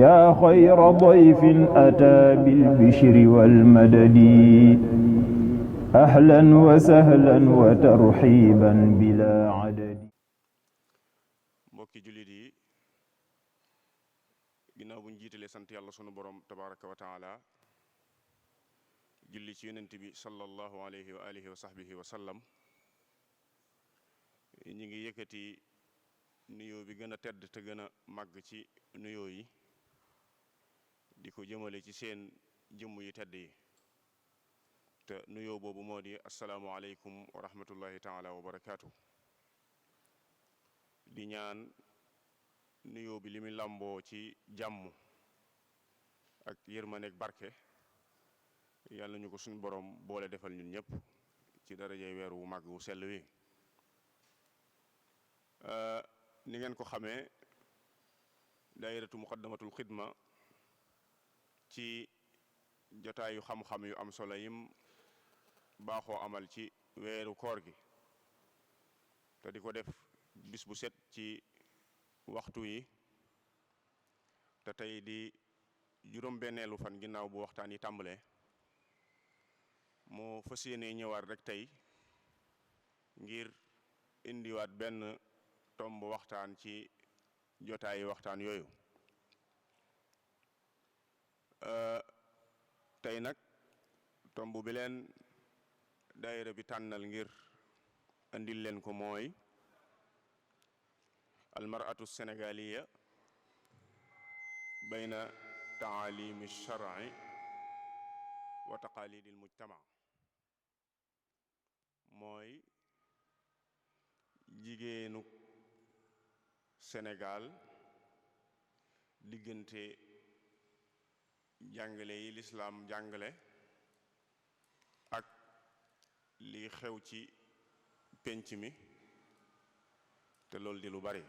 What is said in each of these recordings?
yaa xayra dayfin ataa bil bishri wal madadi ahlan wa sahlan wa tarxiiban bilaa adadi. mbokki jullit yi, ginnaaw bu ñu jiitalee sant yàlla sunu borom tabaraka wa taala, julli ci yonent bi sallallahu alayhi wa alihi wa sahbihi wa sallam, ñi ngi yëkkati nuyoo bi gën a tedd te gën a màgg ci nuyoo yi di ko jëmale ci seen jëmm yu tedd yi, te nuyoo boobu moo di asalaamu aleykum wa rahmatullahi taala wa barakaatu. di ñaan nuyoo bi li mu làmboo ci jàmm ak yërmande ak barke yàlla ñu ko suñu borom boole defal ñun ñëpp ci darajay weer wu màgg wu sell wi. ni ngeen ko xamee, daayiratu muqaddamatul xidma ci jotaayu xam-xam yu am solo yim baaxoo amal ci weeru koor gi te di ko def bis bu set ci waxtu yi, te tey di juróom-benneelu fan ginnaaw bu waxtaan yi tàmbalee, moo fas yéene ñëwaat rek tey ngir indiwaat benn tomb waxtaan ci jotaayi waxtaan yooyu. tey nag tomb bi leen daayira bi tànnal ngir andil leen ko mooy almaratu sénégaliya bayna taalimi shar'i wa taqalidi al mujtama, mooy jigéenu Sénégal diggante jàngale yi lislaam jàngale ak li xew ci penc mi, te loolu di lu bari.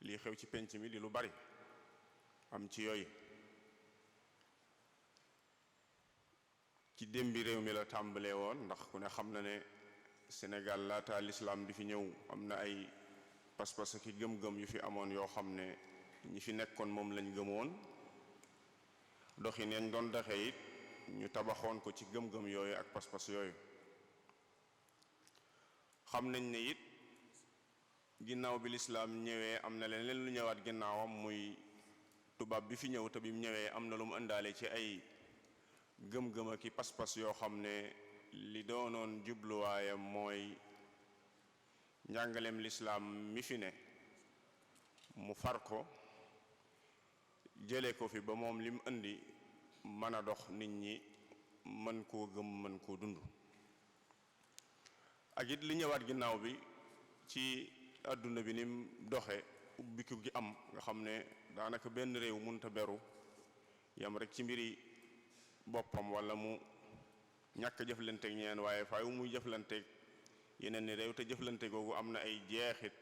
lii xew ci penc mi di lu bari am ci yooyu. ci démbi réew mi la tàmbalee woon, ndax ku ne xam na ne Sénégal laata lislaam di fi ñëw am na ay pas-pas ki gëm-gëm yu fi amoon yoo xam ne ñi fi nekkoon moom lañ gëmoon. doxi neñ doon doxe it ñu tabaxoon ko ci gëm-gëm yooyu ak pas-pas yooyu. xam nañ ne it ginnaaw bi lislaam ñëwee am na leneen lu ñëwaat ginnaawam, muy tubaab bi fi ñëw, te bi mu ñëwee am na lu mu ëndaale ci ay gëm-gëm ak i pas-pas yoo xam ne li doonoon jubluwaayam mooy njàngaleem lislaam mi fi ne mu far ko jële ko fi ba moom lim indi mën a dox, nit ñi mën koo gëm mën koo dund. ak it li ñëwaat ginnaaw bi ci àdduna bi nim doxe, ubbiku gi am nga xam ne daanaka benn réew munta beru yam rek ci mbiri boppam wala mu ñàkk jëflanteeg ñeen, waaye faaw muy jëflanteeg yeneen ni réew, te jëflante googu am na ay jeexit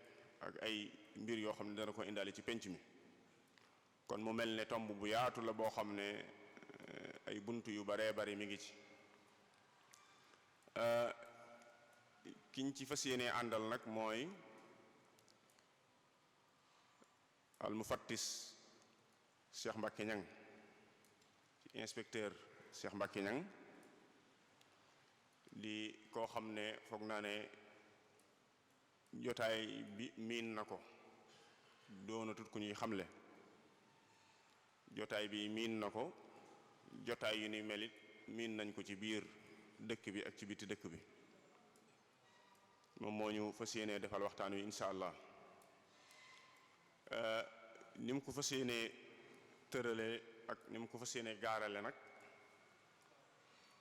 ak ay mbir yoo xam ne dana ko indaale ci penc mi. kon mu mel ne tomb bu yaatu la boo xam ne ay bunt yu baree bari mi ngi ci. kiñ ci fas yéene àndal nag mooy al mufattis Cheikh Mbacke Niang, ci inspecteur Cheikh Mbacke Niang, di koo xam ne foog naa ne jotaay bi miin na ko, doonatut ku ñuy xamle. jotaay bi miin na ko, jotaay yu ni melit miin nañ ko ci biir dëkk bi ak ci biti dëkk bi. moom moo ñu fas yéene defal waxtaan wi incha allah. ni mu ko fas yéene tërale ak ni mu ko fas yéene gaarale nag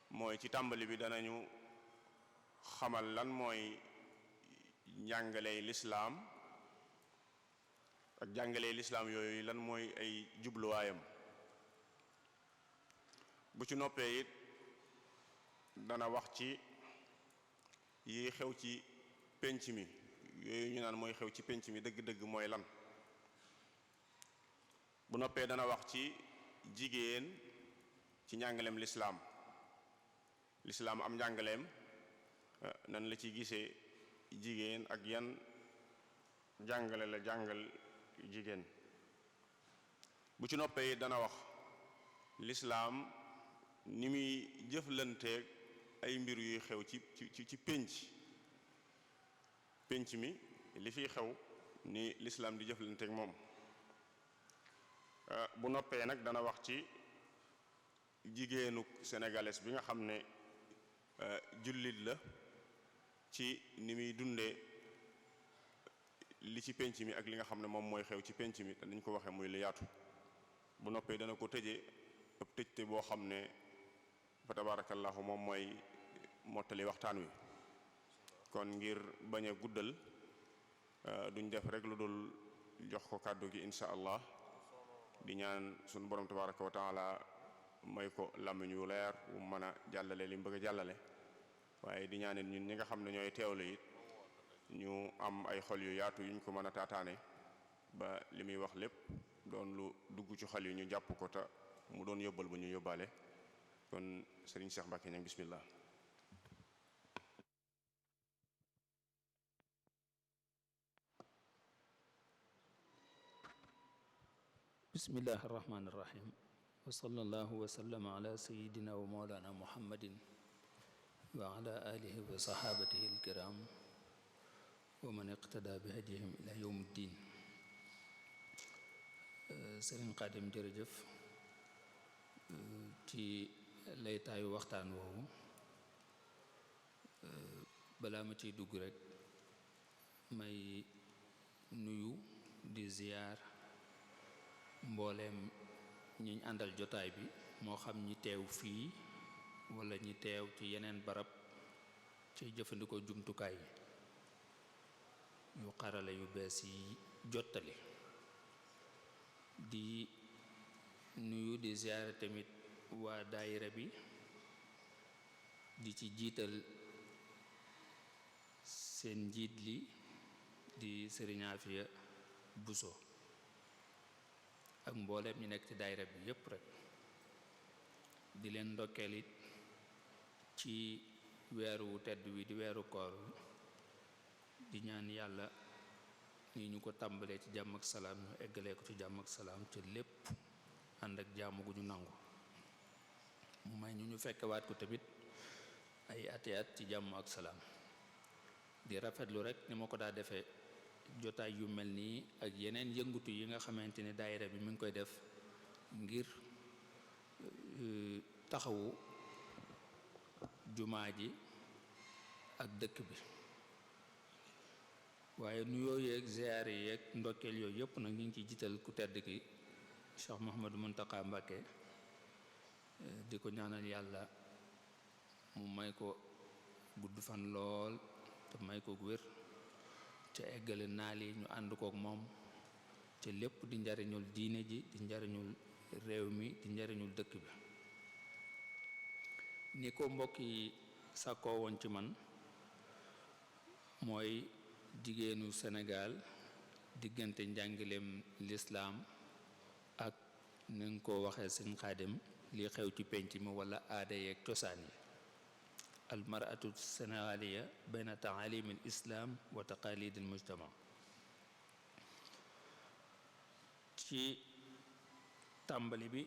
mooy ci tàmbali bi danañu xamal lan mooy njàngaley lislaam ak jàngaley lislaam yooyu lan mooy ay jubluwaayam. bu ci noppee it dana wax ci yi xew ci penc mi, yooyu ñu naan mooy xew ci penc mi dëgg-dëgg mooy lan. bu noppee dana wax ci jigéen ci njàngaleem lislaam am njàngaleem nan la ci gisee jigéen ak yan jàngale la jàngal jigéen. bu ci noppee dana wax lislaam ni muy jëflanteeg ay mbir yuy xew ci pénc mi li fiy xew ni lislaam di jëflanteeg moom. bu noppee nag dana wax ci jigéenu sénégalaise bi nga xam ne jullit la ci ni muy dundee li ci pénc mi ak li nga xam ne moom mooy xew ci pénc mi te niñ ko waxee muy lu yaatu. bu noppee dana ko tëjee ab tëjte boo xam ne fa tabarakallahu moom mooy mottali waxtaan wi. kon ngir bañ a guddal duñ def rek lu dul jox ko kàddu gi insha allah di ñaan sunu borom tabaraka wa taala may ko làmmiñ wu leer wu mën a jàllale li mu bëgg a jàllale, waaye di ñaanit ñun ñi nga xam ne ñooy teewlu it ñu am ay xol yu yaatu yuñ ko mën a taataane ba li muy wax lépp doon lu dugg ci xol yi ñu jàpp ko ta mu doon yóbbal bu ñu yóbbaale. kon Serigne Cheikh Mbacké Niang bismillah. bismillahi irrahmani irrahim wa sallallahu wa sallama ala sayidina wa mawlana muhammadin wa ala alihi wa sahabatihi alkiram wa man iqtada bi hadihim ila yawm ddin. Sëriñ Xaadim jërëjëf ci laytaayu waxtaan woowu. balaa ma ciy dugg rek may nuyu di ziyaar mbooleem ñiñ àndal jotaay bi, moo xam ñi teew fii wala ñi teew ci yeneen barab ci jëfandikoo jumtukaay yu xarala yu bees yi jottali. di nuyu di ziyaare tamit waa daayira bi, di ci jiital seen njiit li di Sëriñ Afiya Buso ak mbooleem ñi nekk ci daayira bi yépp rek. di leen ndokkeel it ci weeru tedd wi di weeru koor wi, di ñaan yàlla ni ñu ko tàmbalee ci jàmm ak salaam ñu eggalee ko ci jàmm ak salaam ci lépp ànd ak jaamu gu ñu nangu. mu may ñu fekkewaat ko tamit ay ati at ci jàmm ak salaam. di rafetlu rek ni ma ko daa defee jotaay yu mel nii ak yeneen yëngutu yi nga xamante ne daayira bi mi ngi koy def ngir taxawu jumaa ji ak dëkk bi. waaye nuyoo yeeg ziyaare yeeg ndokkeel yooyu yëpp nag ñu ngi ciy jiital ku tedd ki Cheikh Mouhamadou Mountakha Mbacké, di ko ñaanal yàlla mu may ko gudd fan lool te may ko wér ca eggale naal yi ñu ànd kook moom te lépp di njariñul diine ji, di njariñul réew mi, di njariñul dëkk bi. ni ko mbokk yi sàkkoo woon ci man mooy jigéenu Sénégal diggante njàngaleem lislaam ak ni nga ko waxee Sëñ Xaadim li xew ci penc mi wala aada yeeg cosaan yi. almaratu sénégaliya bayna taalim al islam wa taqalid al mujtama. ci tàmbali bi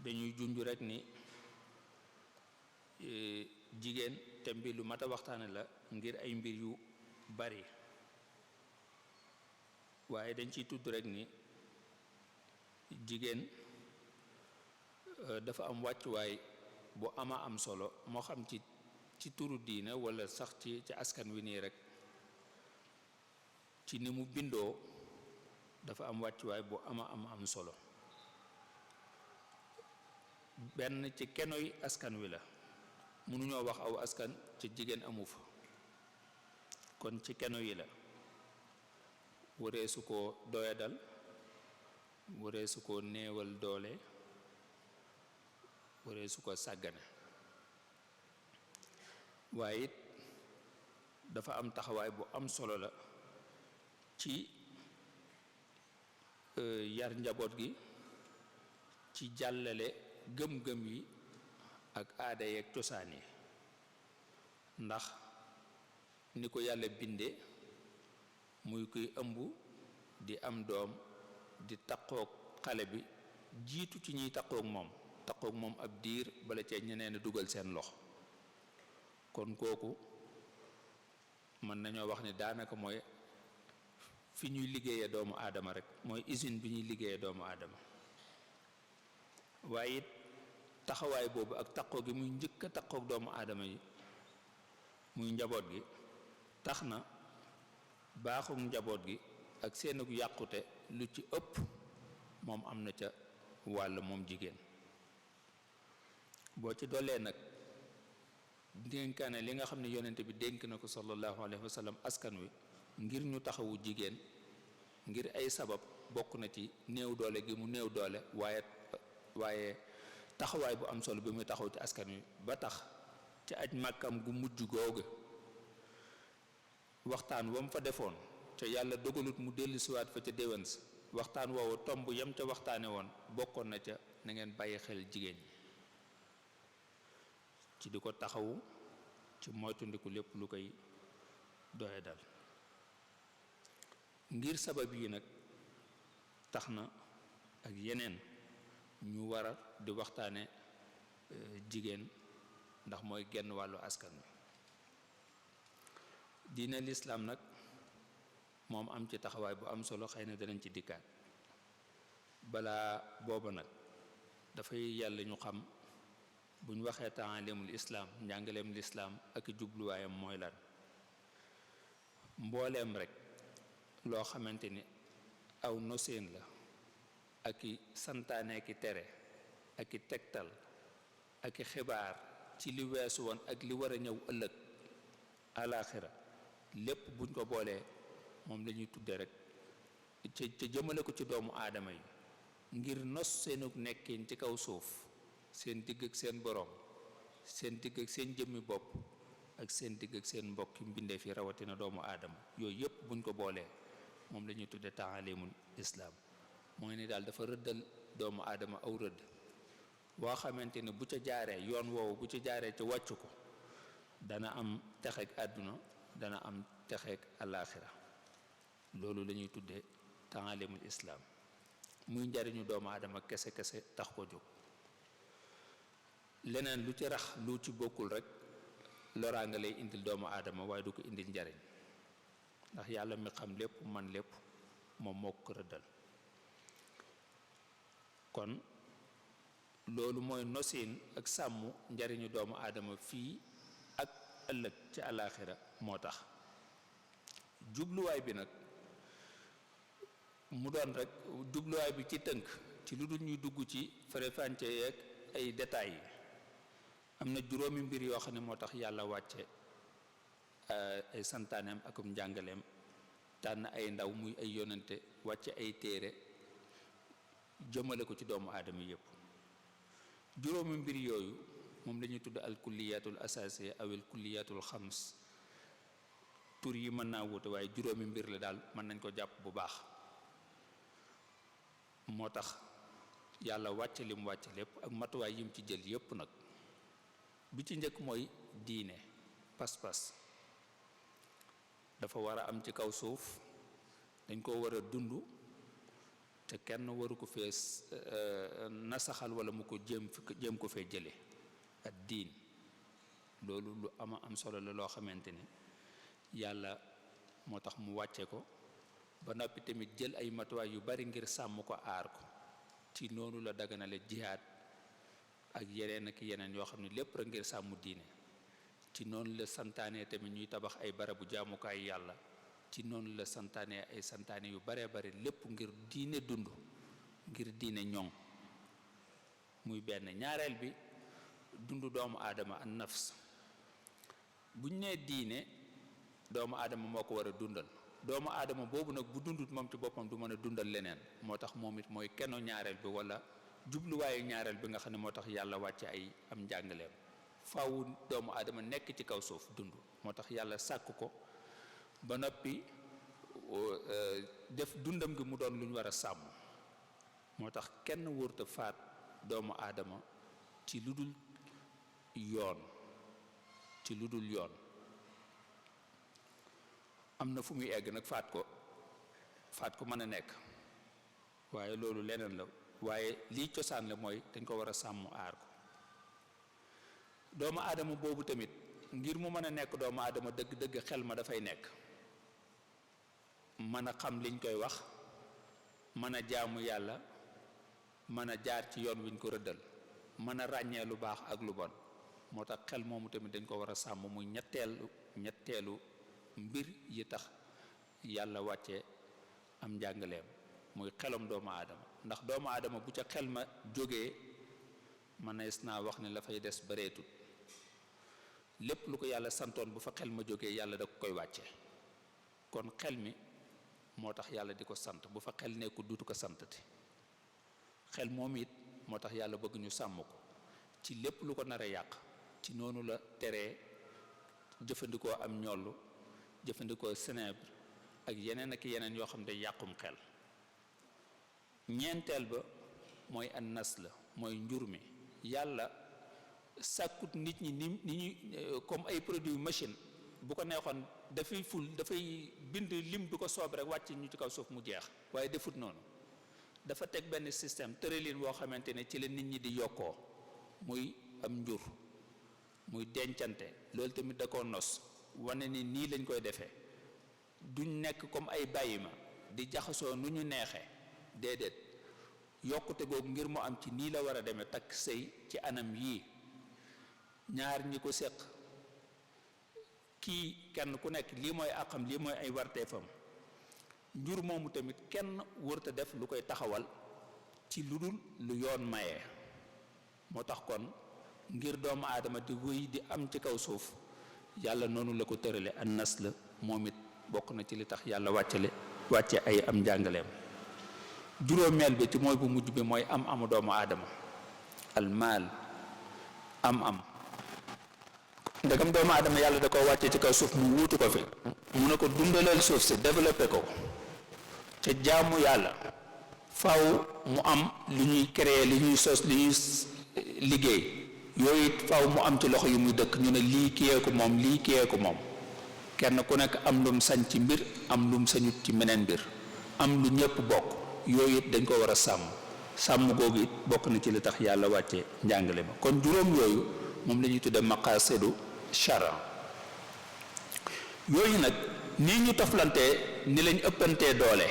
dañuy junj rek ni jigéen thème bi lu mat a waxtaane la ngir ay mbir yu bari, waaye dañ ciy tudd rek ni jigéen dafa am wàccuwaay bu ama am solo, moo xam ci turu diine wala sax ci askan wi nii rek. ci ni mu bindoo dafa am wàccuwaay bu ama am solo. benn ci kenoy askan wi la, mënuñoo wax aw askan ci jigéen amu fa, kon ci keno yi la. waree su ko doyadal, waree su ko néewal doole, waree su ko sàggane. waaye it dafa am taxawaay bu am solo la ci yar njaboot gi, ci jàllale gëm-gëm yi ak aada yeeg cosaan yi. ndax ni ko yàlla binde muy kuy ëmb di am doom di takkook xale bi jiitu ci ñuy takkook moom ab diir bala cee ñeneen a dugal seen loxo kon kooku mën nañoo wax ni daanaka mooy fi ñuy liggéeyee doomu aadama rek mooy usine bi ñuy liggéeyee doomu aadama waaye it taxawaay boobu ak takkoo gi muy njëkk a takkook doomu aadama yi muy njaboot gi tax na baaxum njaboot gi ak seenug yàqute lu ci ëpp moom am na ca wàll moom jigéen boo ci dollee nag dénkaane li nga xam ne yonent bi dénk na ko sallallahu alayhi wa sallam askan wi ngir ñu taxawu jigéen ngir ay sabab bokk na ci néew doole gi mu néew doole waaye taxawaay bu am solo bi muy taxaw ci askan wi ba tax ci aj màkkam gu mujj googu waxtaan wa mu fa defoon te yàlla dogalut mu dellusiwaat fa ca déwén sa waxtaan woowu tomb yam ca waxtaane woon bokkoon na ca na ngeen bàyyi xel jigéen ñi ci di ko taxawu ci moytundiku lépp lu koy doye dal ngir sabab yi nag tax na ak yeneen ñu war a di waxtaane jigéen ndax mooy genn wàllu askan wi diine lislaam nag moom am ci taxawaay bu am solo xëy na danañ ci dikkaat balaa booba nag dafay yàlla ñu xam bu ñu waxee taalimul islaam njàngaleem lislaam ak jubluwaayam mooy lan mbooleem rek loo xamante ni aw noseen la ak i santaane ki tere ak i tegtal ak i xibaar ci li weesu woon ak li war a ñëw ëllëg alaaxira lépp buñ ko boolee moom la ñuy tudde rek ca jëmale ko ci doomu aadama yi ngir nos seenug nekkin ci kaw suuf seen digg ak seen borom seen digg ak seen jëmmi bopp ak seen digg ak seen mbokki mbindeef yi rawatina doomu aadama yooyu yëpp buñ ko boolee moom la ñuy tudde taalimul islaam mooy ni daal dafa rëddal doomu aadama aw rëdd boo xamante ni bu ca jaaree yoon woowu bu ca jaaree ca wàccu ko dana am texeeg àdduna dana am texeeg alaaxira loolu la ñuy tuddee taalimul islaam muy njariñu doomu aadama kese kese tax ko jóg leneen lu ci rax lu ci bokkul rek loraa nga lay indil doomu aadama waaye du ko indil njariñ ndax yàlla mi xam lépp man lépp moom moo ko rëddal kon loolu mooy nosin ak sàmm njariñu doomu aadama fii ak ëllëg ci alaaxira moo tax jubluwaay bi nag mu doon rek jubluwaay bi ci tënk ci lu dul ñuy dugg ci faram-fàcce yeeg ay détails yi am na juróomi mbir yoo xam ne moo tax yàlla wàcce ay santaaneem akum njàngaleem tànn ay ndaw muy ay yonante wàcce ay téere jëmale ko ci doomu aadama yépp juróomi mbir yooyu moom la ñuy tudd al kulliyatul asasiya aw al kulliyatul xams tur yi mën naa wuute waaye juróomi mbir la daal mën nañ ko jàpp bu baax moo tax yàlla wàcce lim wàcce lépp ak matuwaay yim ci jël yépp nag bi ci njëkk mooy diine pas-pas dafa war a am ci kaw suuf dañ ko war a dund te kenn waru ko fee nasaxal wala mu ko jéem ko fee jële ak diin loolu lu ama am solo la loo xamante ni yàlla moo tax mu wàcce ko ba noppi tamit jël ay matuwaay yu bari ngir sàmm ko aar ko ci noonu la daganale jihaad ak yeneen ak yeneen yoo xam ne lépp rek ngir sàmm diine ci noonu la santaane tamit ñuy tabax ay barabu jaamukaay yàlla ci noonu la santaane ay santaane yu baree bari lépp ngir diine dund ngir diine ñoŋ muy benn ñaareel bi dund doomu aadama an nafs buñ nee diine doomu aadama moo ko war a dundal doomu aadama boobu nag bu dundut moom ci boppam du mën a dundal leneen moo tax moom it mooy keno ñaareel bi wala jubluwaayu ñaareel bi nga xam ne moo tax yàlla wàcce ay am njàngaleem faawu doomu aadama nekk ci kaw suuf dund moo tax yàlla sàkk ko ba noppi def dundam gi mu doon lu ñu war a sàmm moo tax kenn wërta faat doomu aadama ci lu dul yoon ci lu dul yoon am na fu muy egg nag faat faat ko mën a nekk waaye loolu leneen la waaye lii cosaan la mooy dañ ko war a sàmm aar ko doomu aadama boobu tamit ngir mu mën a nekk doomu aadama dëgg-dëgg xel ma dafay nekk mën a xam liñ koy wax mën a jaamu yàlla mën a jaar ci yoon wiñ ko rëddal mën a ràññee lu baax ak lu bon moo tax xel moomu tamit dañ ko war a sàmm muy ñetteelu mbir yi tax yàlla wàcce am njàngaleem muy xelum doomu aadama ndax doomu aadama bu ca xel ma jógee mënees naa wax ne la fay des bareetut lépp lu ko yàlla santoon bu fa xel ma jógee yàlla da ko koy wàcce kon xel mi moo tax yàlla di ko sant bu fa xel nekku duutu ko santati xel moom it moo tax yàlla bëgg ñu sàmm ko ci lépp lu ko nar a yàq ci noonu la teree jëfandikoo am ñollu jëfandikoo sénèbre ak yeneen ak yeneen yoo xam ne yàqum xel ñeenteel ba mooy an nas la mooy njur mi yàlla sàkkut nit ñi ni ñuy comme ay produits machine bu ko neexoon dafay bind lim bi ko soob rek wàcc ñu ci kaw suuf mu jeex waaye defut noonu dafa teg benn système tëralin boo xamante ne ci la nit ñi di yokkoo muy am njur muy dencante loolu tamit da koo nos wane ni nii lañ koy defee duñ nekk comme ay bàyyima di jaxasoo nu ñu neexee déedéet yokkute googu ngir mu am ci nii la war a demee takk sëy ci anam yii ñaar ñi ko séq kii kenn ku nekk lii mooy àqam lii mooy ay warteefam njur moomu tamit kenn wërta def lu koy taxawal ci lu dul lu yoon mayee moo tax kon ngir doomu aadama di wéy di am ci kaw suuf yàlla noonu la ko tërale an nas la moom it bokk na ci li tax yàlla wàcce ay am njàngaleem juróomeel bi ci mooy bu mujj bi mooy amu doomu aadama almaal am ndegam doomu aadama yàlla da ko wàcce ci kaw suuf mu wuutu ko fi mu ne ko dundaleel suuf si développé ko ca jaamu yàlla faw mu am lu ñuy créer li ñuy sos li ñuy liggéey yooyu it faw mu am ci loxo yu muy dëkk ñu ne lii kiyee ko moom lii kiyee ko moom kenn ku nekk am lum sañ ci mbir am lum sañut ci meneen mbir am lu ñëpp bokk yooyu it dañ ko war a sàmm googu it bokk na ci li tax yàlla wàcce njàngale ma kon juróom yooyu moom la ñuy tudde maqasidu shara yooyu nag nii ñu toflantee ni lañ ëppantee doole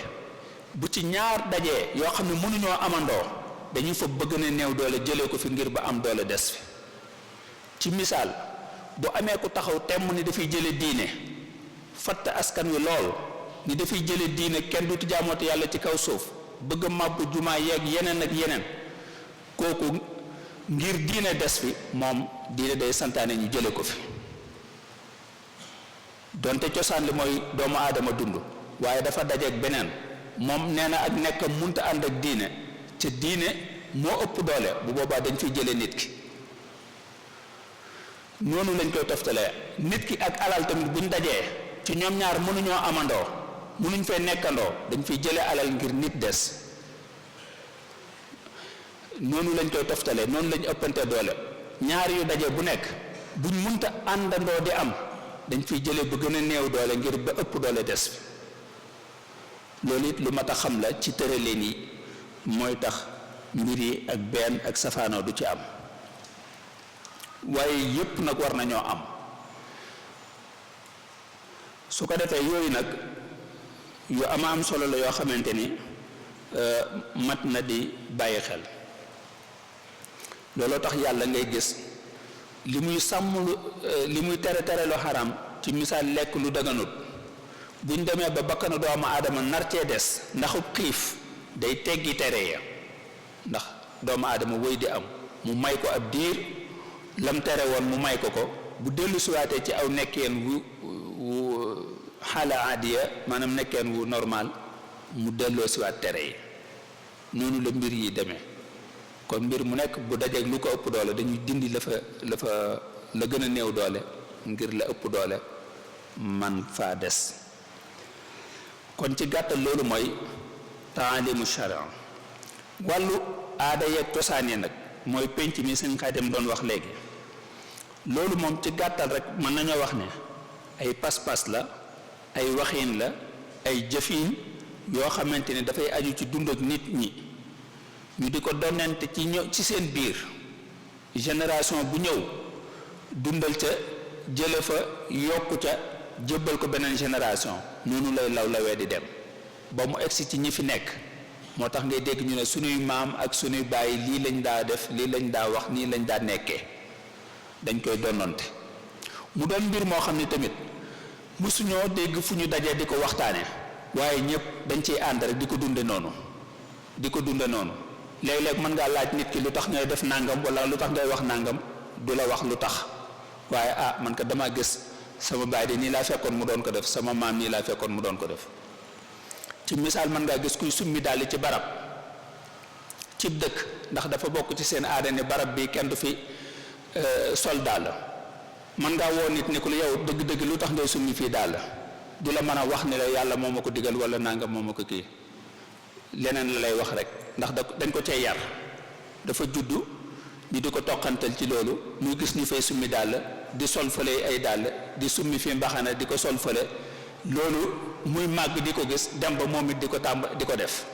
bu ci ñaar dajee yoo xam ne mënuñoo amandoo dañuy fa bëgg na néew doole jëlee ko fi ngir ba am doole des fi ci misaal bu amee ku taxaw temm ni dafay jële diine fatt askan wi lool ni dafay jële diine kenn du jaamooti yàlla ci kaw suuf bëgg a màbbu jumaa yeeg yeneen ak yeneen kooku ngir diine des fi moom diine day santaane ñu jële ko fi donte cosaan li mooy doomu aadama dund waaye dafa dajeeg beneen moom nee na ak nekk munta ànd ak diine ca diine moo ëpp doole bu boobaa dañ fiy jële nit ki noonu lañ koy toftalee nit ki ak alal tamit buñ dajee ci ñoom ñaar mënuñoo amandoo mënuñ fay nekkandoo dañ fiy jële alal ngir nit des noonu lañ koy toftalee noonu lañ ëppante doole ñaar yu daje bu nekk buñ munta àndandoo di am dañ fiy jële ba gën a néew doole ngir ba ëpp doole des loolu it lu mat a xam la ci tëraleen yi mooy tax mbir yi ak benn ak safaanoo du ci am waaye yépp nag war nañoo am su ko defee yooyu nag yu am solo la yoo xamante ni mat na di bàyyi xel looloo tax yàlla ngay gis li muy sàmm li muy tere lu xaram ci misaal lekk lu daganut buñ demee ba bakkanu doomu aadama nar cee des ndaxub xiif day teggi tere ya ndax doomu aadama wëy di am mu may ko ab diir lam tere woon mu may ko bu dellu siwaatee ci aw nekkeen wu xaala aadiya maanaam nekkeen wu normal mu delloo siwaat tere yi noonu la mbir yi demee kon mbir mu nekk bu dajeeg lu ko ëpp doole dañuy dindi la gën a néew doole ngir la ëpp doole man faa des kon ci gàttal loolu mooy taalimu sharia wàllu aada yeeg cosaan yi nag mooy penc mi sëñ Xaadim doon wax léegi loolu moom ci gàttal rek mën nañoo wax ne ay pas-pas la ay waxiin la ay jëfiin yoo xamante ne dafay aju ci dund ak nit ñi ñu di ko donnante ci seen biir génération bu ñëw dundal ca jële fa yokku ca jébbal ko beneen génération noonu lay lawee di dem ba mu egsi ci ñi fi nekk. moo tax ngay dégg ñu ne sunuy maam ak sunuy bàyyi lii lañ daa def lii lañ daa wax nii lañ daa nekkee dañ koy donnante mu doon mbir moo xam ne tamit mësuñoo dégg fu ñu dajee di ko waxtaane waaye ñëpp dañ ciy ànd rek di ko dunde noonu léeg-léeg mën ngaa laaj nit ki lu tax ngay def nangam wala lu tax ngay wax nangam du la wax lu tax waaye man ka dama gis sama baay de nii laa fekkoon mu doon ko def sama maam nii laa fekkoon mu doon ko def ci misaal mën ngaa gis kuy summi daal ci barab cib dëkk ndax dafa bokk ci seen aada ne barab bi kenn du fi sol daal mën ngaa woo nit ne ko yow dëgg-dëgg lu tax ngay summi fii daal du la mën a wax ne la yàlla moo ma ko digal wala nangam moo ma ko kii leneen la lay wax rek ndax dañ ko cee yar dafa juddu ñu di ko toqantal ci loolu muy gis ñu fay summi daal di sol fële ay daal di summi fi mbaxana di ko sol fële loolu muy màgg di ko gis dem ba moom it di ko def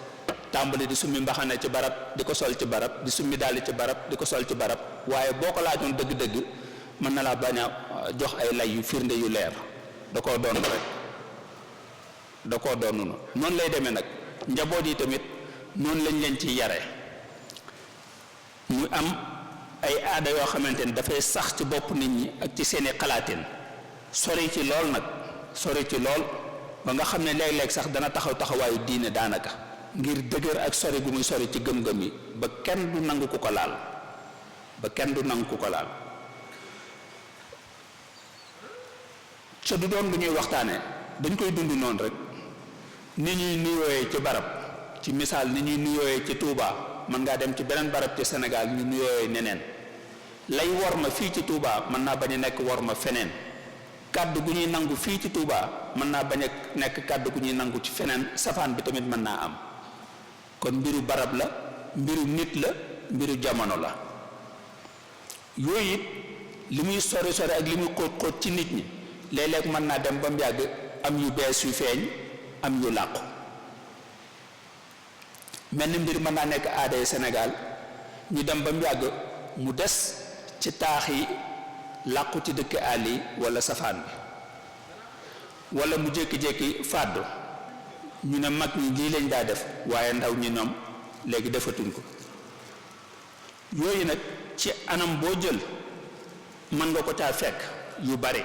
tàmbali di summi mbaxana ci barab di ko sol ci barab di summi daal ci barab di ko sol ci barab waaye boo ko laajoon dëgg-dëgg mën na laa bañ a jox ay lay yu firnde yu leer da koo doon rek da koo doon noonu lay demee nag njaboot yi tamit noonu lañ leen ci yare ñu am ay aada yoo xamante ni dafay sax ci bopp nit ñi ak ci seeni xalaatin sori ci lool nag sori ci lool ba nga xam ne léeg-léeg sax dana taxawaayu diine daanaka ngir dëgër ak sori gu muy sori ci gëm-gëm yi ba kenn du nangu ku ko laal ca du doon lu ñuy waxtaane dañ koy dund noonu rek ni ñuy nuyooyee ci barab ci misaal ni ñuy nuyooyee ci Touba mën ngaa dem ci beneen barab ci Sénégal ñu nuyooyee neneen lay wor ma fii ci Touba mën naa bañ a nekk wor ma feneen kàddu gu ñuy nangu fii ci Touba mën naa bañ a nekk kàddu gu ñuy nangu ci feneen safaan bi tamit mën naa am kon mbiru barab la mbiru nit la mbiru jamono la yooyu it li muy sori ak li muy xóot ci nit ñi léeg-léeg mën naa dem ba mu yàgg am yu bees yu feeñ am yu làqu mel ni mbir mën naa nekk aaday Sénégal ñu dem ba mu yàgg mu des ci taax yi làqu ci dëkk àll yi wala safaan bi wala mu jékki-jékki fàddu ñu ne mag ñi lii lañ daa def waaye ndaw ñi ñoom léegi defatuñ ko yooyu nag ci anam boo jël mën nga ko caa fekk yu bari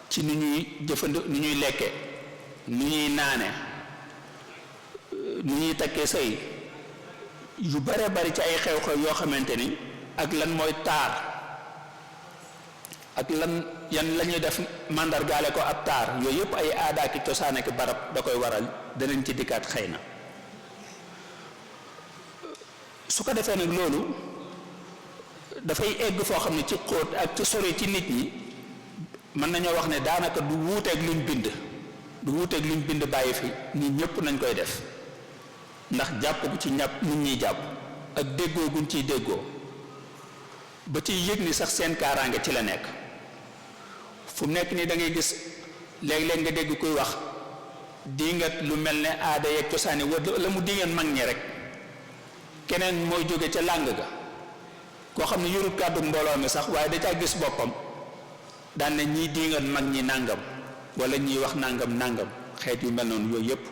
ci ni ñuy ni ñuy lekke ni ñuy naane ni ñuy takkee sëy yu bare bari ci ay xew-xew yoo xamante ni ak lan mooy taar ak lan yan la ñuy def màndargaale ko ab taar yooyu yëpp ay aada ki cosaan ak barab da koy waral danañ ci dikkaat xëy na su ko defee nag loolu dafay egg foo xam ne ci xóot ak ci sori ci nit ñi mën nañoo wax ne daanaka du wuuteeg luñ bind bàyyi fi nit ñëpp nañ koy def ndax jàpp gu ci ñàpp nit ñiy jàpp ak déggoo guñ ciy déggoo ba ci yëg ni sax seen kaaraange ci la nekk fu mu nekk nii da ngay gis léeg-léeg nga dégg kuy wax dingat lu mel ne aada yeeg cosaani la mu dingat mag ñi rek keneen mooy jóge ca làng ga koo xam ne yorut kàddu mbooloo mi sax waaye da caa gis boppam daan na ñii dingat mag ñi nàngam wala ñiy wax nàngam xeet yu mel noonu yooyu yëpp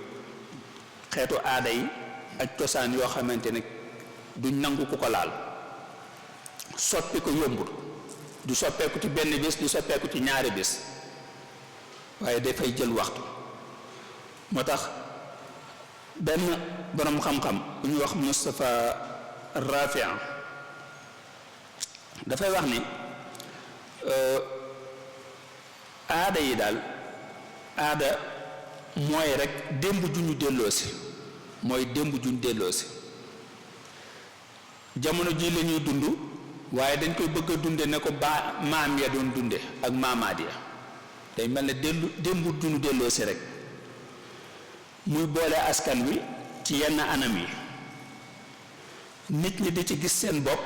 xeetu aada yi ak cosaan yoo xamante ne duñ nangu ku ko laal soppi ko yombul du soppeeku ci benn bés du soppeeku ci ñaari bés waaye dafay jël waxtu moo tax benn boroom xam-xam bu ñuy wax Moustapha Rafia dafay wax ni aada yi daal aada mooy rek démb ju ñu delloosi mooy démb ju ñu delloosi jamono ji la ñuy dund waaye dañ koy bëgg a dunde ne ko maam ya doon dunde ak maamaat ya day mel ne démb ju ñu delloosi rek muy boole askan wi ci yenn anam yi nit ñi di ci gis seen bopp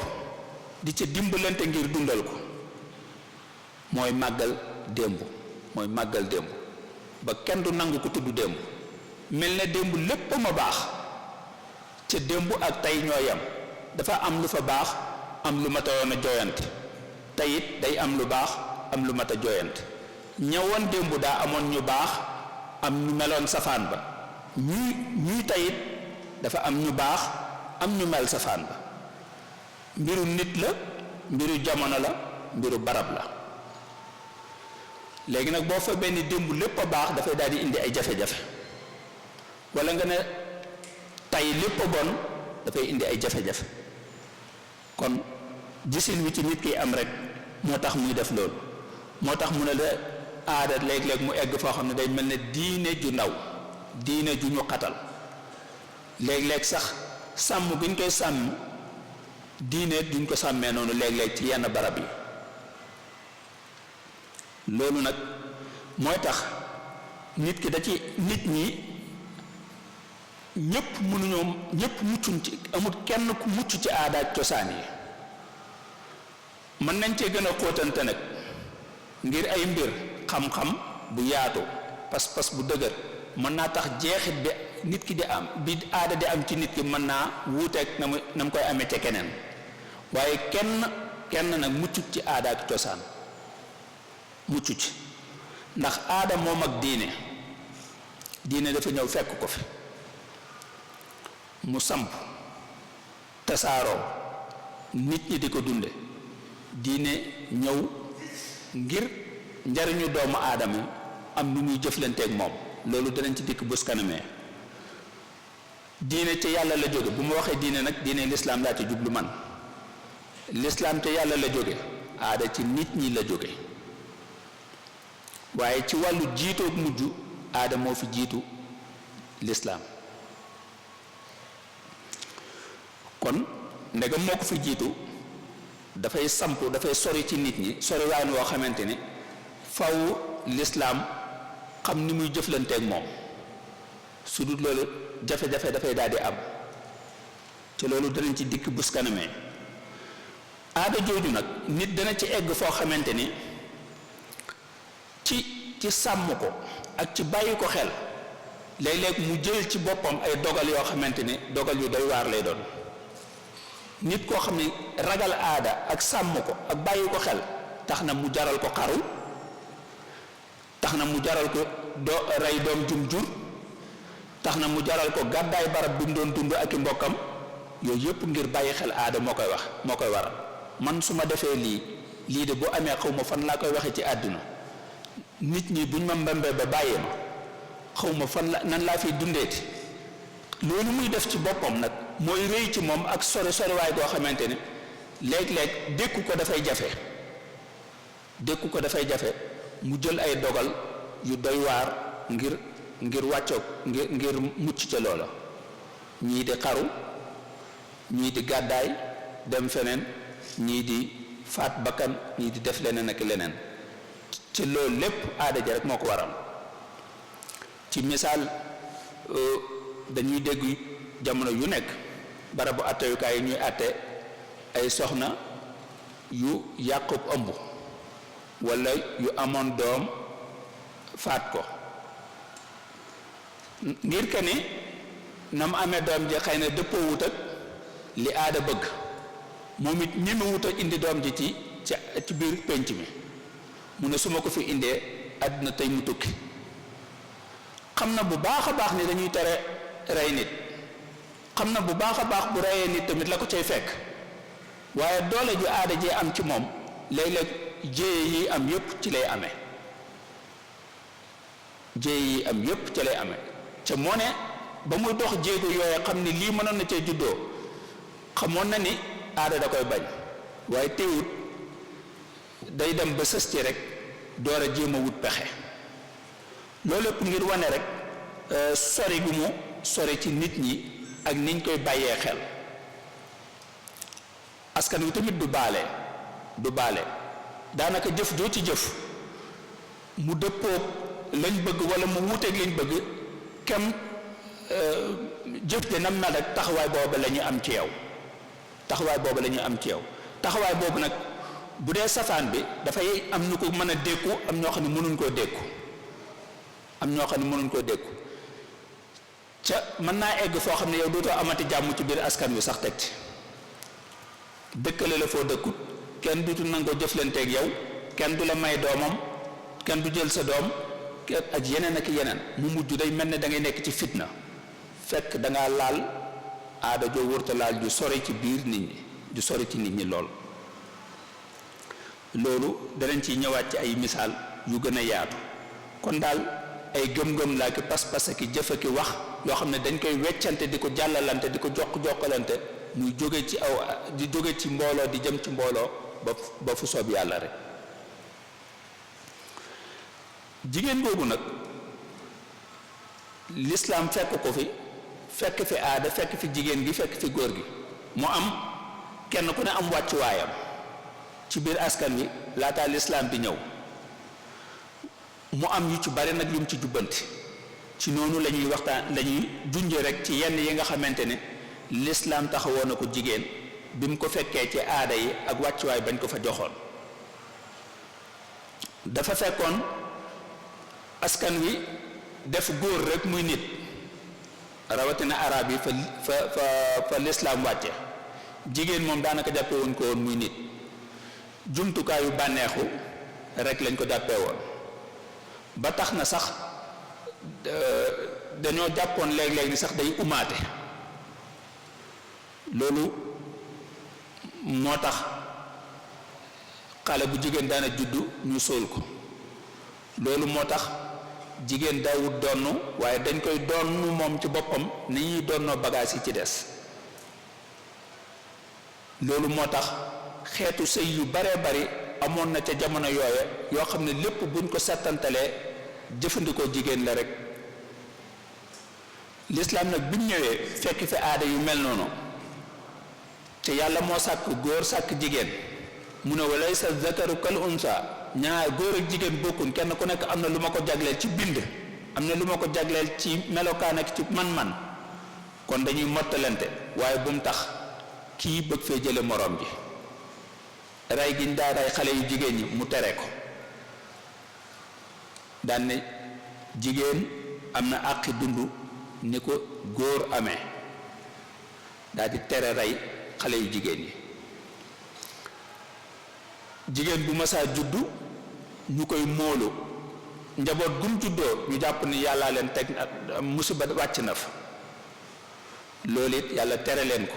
di ci dimbalante ngir dundal ko mooy màggal démb ba kenn du nangu ko tudd démb mel ne démb lépp ma baax ca démb ak tey ñoo yam dafa am lu fa baax am lu mat a yoon a jooyante tey it day am lu baax am lu mat a jooyante ñëwoon démb daa amoon ñu baax am ñu meloon safaan ba ñuy tey it dafa am ñu baax am ñu mel safaan ba mbiru nit la mbiru jamono la mbiru barab la léegi nag boo fa benn démb lépp a baax dafay daal di indi ay jafe-jafe walla nga ne tey lépp a bon dafay indi ay jafe-jafe kon gisin wi ci nit ki am rek moo tax muy def loolu moo tax mu ne la aada léeg-léeg mu egg foo xam ne day mel ne diine ju ndaw diine ju ñu xatal léeg-léeg sax sàmm bi ñu koy sàmm diine duñ ko sàmmee noonu léeg-léeg ci yenn barab yi loolu nag mooy tax nit ki da ci nit ñi ñëpp mënuñoo ñëpp muccuñ ci amul kenn ku mucc ci aada ak cosaan yi mën nañ cee gën a xóotante nag ngir ay mbir xam-xam bu yaatu pas-pas bu dëgër mën naa tax jeexit bi nit ki di am bi aada di am ci nit ki mën naa wuuteeg na mu koy amee ca keneen waaye kenn nag muccut ci aada ak cosaan muccu ci ndax aada moom ak diine dafa ñëw fekk ko fi mu samp tasaaroo nit ñi di ko dunde diine ñëw ngir njariñu doomu aadama am nu muy jëflanteeg moom loolu danañ ci dikk bés kanamee diine ci yàlla la jóge bu ma waxee diine nag diine lislaam laa ci jublu man lislaam te yàlla la jóge aada ci nit ñi la jóge waaye ci wàllu jiitoog mujj aada moo fi jiitu lislaam kon ndegam moo ko fi jiitu dafay samp dafay sori ci nit ñi sori waan woo xamante ne faw lislaam xam ni muy jëflanteeg moom su dul loolu jafe-jafe dafay daal di am te loolu danañ ci dikk bus kanamee aada jooju nag nit dana ci egg foo xamante ni ci sàmm ko ak ci bàyyi ko xel léeg-léeg mu jël ci boppam ay dogal yoo xamante ni dogal yu doy waar lay doon nit koo xam ne ragal aada ak sàmm ko ak bàyyi ko xel tax na mu jaral ko xaru tax na mu jaral ko rey doom jum jur tax na mu jaral ko gàddaay barab bi mu doon dund ak i mbokkam yooyu yëpp ngir bàyyi xel aada moo koy waral man su ma defee lii de bu amee xaw ma fan laa koy waxee ci àdduna nit ñi buñ ma mbembee ba bàyyee ma xaw ma fan la nan laa fiy dundeeti loolu muy def ci boppam nag mooy rëy ci moom ak soriwaay goo xamante ne léeg-léeg dékku ko dafay jafe mu jël ay dogal yu doy waar ngir wàccoog ngir mucc ca loola ñii di xaru ñii di gàddaay dem feneen ñii di faat bakkan ñii di def leneen ak leneen ci loolu lépp aada ja rek moo ko waral ci misaal dañuy dégg jamono yu nekk barabu atteyukaay yi ñuy atte ay soxna yu yàqub ëmb walla yu amoon doom faat ko ngir que ni na mu amee doom ji xëy na dëppoo wut ak li aada bëgg moom it ñeme wut a indi doom ji ci biir pénc mi mu ne su ma ko fi indee àdduna tey mu tukki xam na bu baax a baax ni dañuy tere rey nit xam na bu baax a baax bu reyee nit tamit la ko cay fekk waaye doole ju aada jee am ci moom léeg-léeg jéye yi am yépp ci lay amee jéye yi am yépp ci lay amee ca moo ne ba muy dox jéego yooye xam ni lii mënoon na cee juddoo xamoon na ni aada da koy bañ waaye teewut day dem ba sës ci rek door a jéem a wut pexe loolu lépp ngir wane rek sori gu mu sori ci nit ñi ak niñ koy bàyyee xel askan wi tamit du baale daanaka jëf joo ci jëf mu dëppoog lañ bëgg wala mu wuuteeg lañ bëgg kem jëf de nam mel rek taxawaay boobu la ñu am ci yow taxawaay boobu nag bu dee safaan bi dafay am ñu ko mën a dékku am ñoo xam ne mënuñ koo dékku ca mën naa egg foo xam ne yow dootoo amati jàmm ci biir askan wi sax teg ci dëkkale la foo dëkkut kenn dutu nangoo jëflanteeg yow kenn du la may doomam kenn du jël sa doom ak yeneen ak yeneen mu mujj day mel ne da ngay nekk ci fitna fekk da ngaa laal aada joo wërta laal ju sori ci biir nit ñi ju sori ci nit ñi lool. loolu danañ ci ñëwaat ci ay misaal yu gën a yaatu kon daal ay gëm-gëm laa ki pas-pas ki jëf ki wax yoo xam ne dañ koy weccante di ko jàllalante di ko jokkalante muy jóge ci di jóge ci mbooloo di jëm ci mbooloo ba fu soob yàlla rek. jigéen boobu nag lislaam fekk ko fi fekk fi aada fekk fi jigéen gi fekk fi góor gi mu am kenn ku ne am wàccuwaayam ci biir askan wi laataa lislaam di ñëw mu am yu ci bari nag yu mu ci jubbanti ci noonu la ñuy waxtaan la ñuy junje rek ci yenn yi nga xamante ne lislaam taxawoon na ko jigéen bi mu ko fekkee ci aada yi ak wàccuwaay bañ ko fa joxoon. dafa fekkoon askan wi def góor rek muy nit rawatina arab yi fa lislaam wàcce jigéen moom daanaka jàppe woon ko woon muy nit jumtukaayu bànneexu rek lañ ko jàppee woon ba tax na sax dañoo jàppoon léeg-léeg ni sax day umaate loolu moo tax xale bu jigéen daana juddu ñu sóol ko loolu moo tax jigéen daawut donn waaye dañ koy donn moom ci boppam ni ñuy donnoo bagage yi ci des loolu moo tax xeetu sëy yu baree bari amoon na ca jamono yooye yoo xam ne lépp buñ ko settantalee jëfandikoo jigéen la rek. lislaam nag bi mu ñëwee fekk fi aada yu mel noonu te yàlla moo sàkk góor sàkk jigéen mu ne walaysa zakaru kal unsa ñaar góor ak jigéen bokkuñ kenn ku nekk am na lu ma ko jagleel ci bind am na lu ma ko jagleel ci melokaan ak ci man-man kon dañuy mottalante waaye bu mu tax kii bëgg fee jële moroom ji rey giñ daa rey xale yu jigéen ñi mu tere ko daan ne jigéen am na àqi dund ni ko góor amee daal di tere rey xale yu jigéen ñi jigéen bu masaa juddu ñu koy móolu njaboot gum juddoo ñu jàpp ni yàllaa leen teg musiba wàcc na fa loolu it yàlla tere leen ko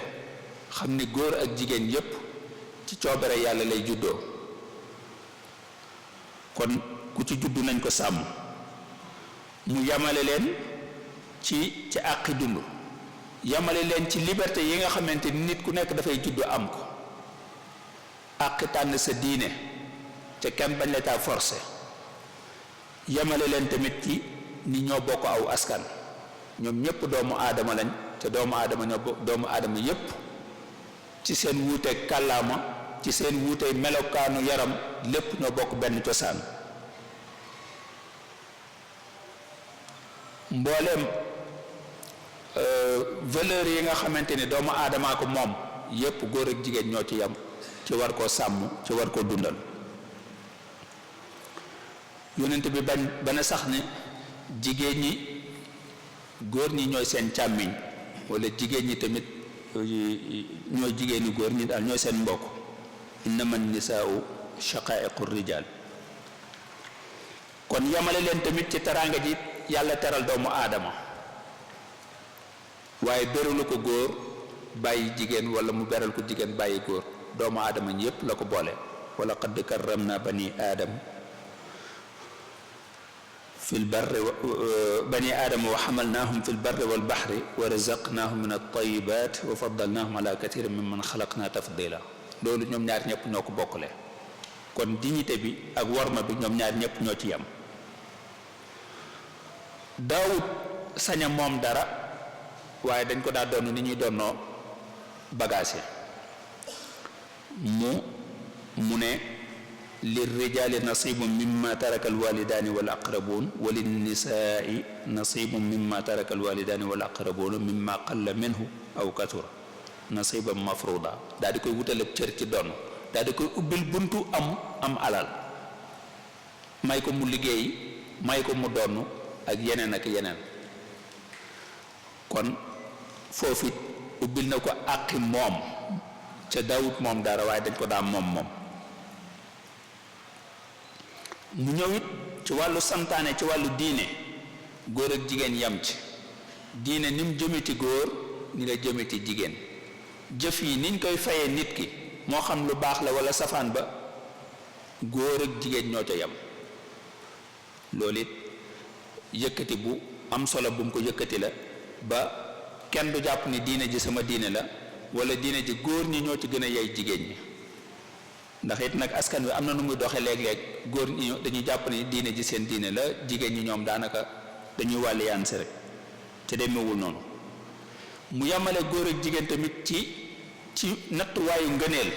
xam ni góor ak jigéen yépp ci coobare yàlla lay juddoo kon ku ci juddu nañ ko sàmm mu yamale leen ci àqi dund yamale leen ci liberté yi nga xamante ni nit ku nekk dafay juddu am ko àqi tànn sa diine te kenn bañ la caa forcé yamale leen tamit ci ni ñoo bokk aw askan ñoom ñépp doomu aadama lañ te doomu aadama yépp ci seen wuuteeg kàllaama ci seen wuuteeg melokaanu yaram lépp ñoo bokk benn cosaan mbooleem valeur yi nga xamante ni doomu aadamaa ko moom yépp góor ak jigéen ñoo ci yam ci war koo sàmm ci war koo dundal yonent bi ba na sax ne jigéen ñi góor ñi ñooy seen càmmiñ wala jigéen ñi tamit ñooy jigéeni góor ñi daal ñooy seen mbokk innama nisaau shaqaiqu rijal kon yamale leen tamit ci teraanga ji yàlla teral doomu aadama waaye beralu ko góor bàyyi jigéen wala mu beral ko jigéen bàyyi góor doomu aadama ñépp la ko boole wala qad karramna bani aadam fi lbarri bani aadama wa xamalnaahum fi lbarri walbaxri wa razaqnaahum min altayibat wa faddalnaahum ala kathirin mimman xalaqna tafdila loolu ñoom ñaar ñëpp ñoo ko bokkale kon dignité bi ak worma bi ñoom ñaar ñëpp ñoo ci yam daawut saña moom dara waaye dañ ko daa doon ni ñuy doonoo bagage mu ne lirrijali nasibun mimma taraka alwalidaani wal aqrabuun wa linnisaai nasibun mimma taraka alwalidaani wal aqrabuun mimma qalla minhu aw kathura nasiban mafruda daal di koy wutal ab cër ci doon daal di koy ubbil buntu am alal may ko mu liggéey may ko mu donn ak yeneen kon foofu it ubbil na ko àqi moom ca daawut moom dara waaye dañ ko daa moom mu ñëw it ci wàllu santaane ci wàllu diine góor ak jigéen yam ci diine ni mu jëmiti góor ni la jëmiti jigéen jëf yi niñ koy fayee nit ki moo xam lu baax la walla safaan ba góor ak jigéen ñoo ca yam loolu it yëkkati bu am solo bu mu ko yëkkati la ba kenn du jàpp ni diine ji sama diine la walla diine ji góor ñi ñoo ci gën a yey jigéen ñi ndax it nag askan wi am na nu muy doxe léeg-léeg góor ñi dañuy jàpp ni diine ji seen diine la jigéen ñi ñoom daanaka dañuy wàlli yaan si rek te demewul noonu mu yamale góor ak jigéen tamit ci nattuwaayu ngëneel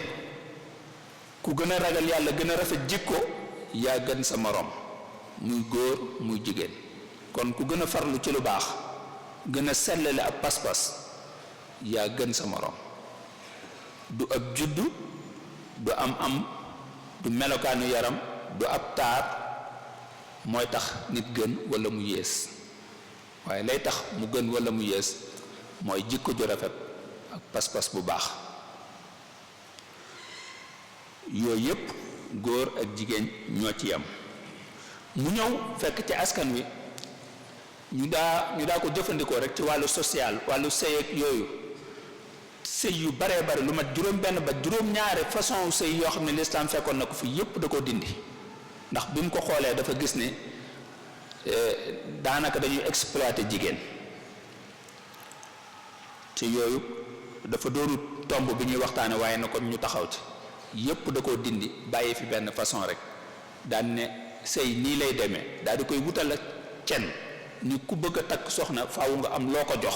ku gën a ragal yàlla gën a rafet jikko yaa gën sa moroom muy góor muy jigéen kon ku gën a farlu ci lu baax gën a sellale ab pas-pas yaa gën sa moroom du ab juddu du am du melokaanu yaram du ab taar mooy tax nit gën walla mu yées waaye lay tax mu gën walla mu yées mooy jikko ju rafet ak pas-pas bu baax yooyu yépp góor ak jigéen ñoo ci yam mu ñëw fekk ci askan wi ñu daa ko jëfandikoo rek ci wàllu social wàllu sëy ak yooyu sëy yu baree bare lu mat juróom-benn ba juróom-ñaari façon sëy yoo xam ne lislaam fekkoon na ko fi yépp da ko dindi ndax bi mu ko xoolee dafa gis ne daanaka dañuy exploiter jigéen ci yooyu dafa doonu tomb bi ñuy waxtaane waaye na kon ñu taxaw ci yépp da koo dindi bàyyi fi benn façon rek daan ne sëy nii lay demee daal di koy wutal ak cen ni ku bëgg a takk soxna faaw nga am loo ko jox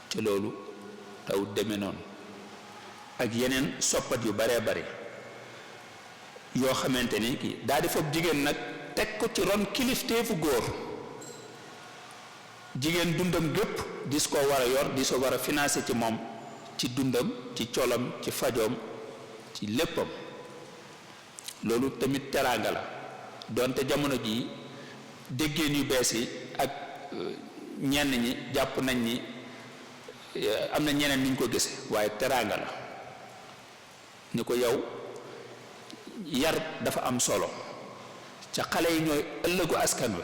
ci loolu daw demee noonu ak yeneen soppat yu baree bari yoo xamante ni kii daal di foog jigéen nag teg ko ci ron kilifteefu góor jigéen dundam gépp dis ko war a yor di so war a financer ci moom ci dundam ci colam ci fajoom ci léppam loolu tamit teraanga la donte jamono jii déggéen yu bees yi ak ñenn ñi jàpp nañ ni am na ñeneen ni ñu ko gise waaye teraanga la ni ko yow yar dafa am solo ca xale yi ñooy ëllëgu askan wi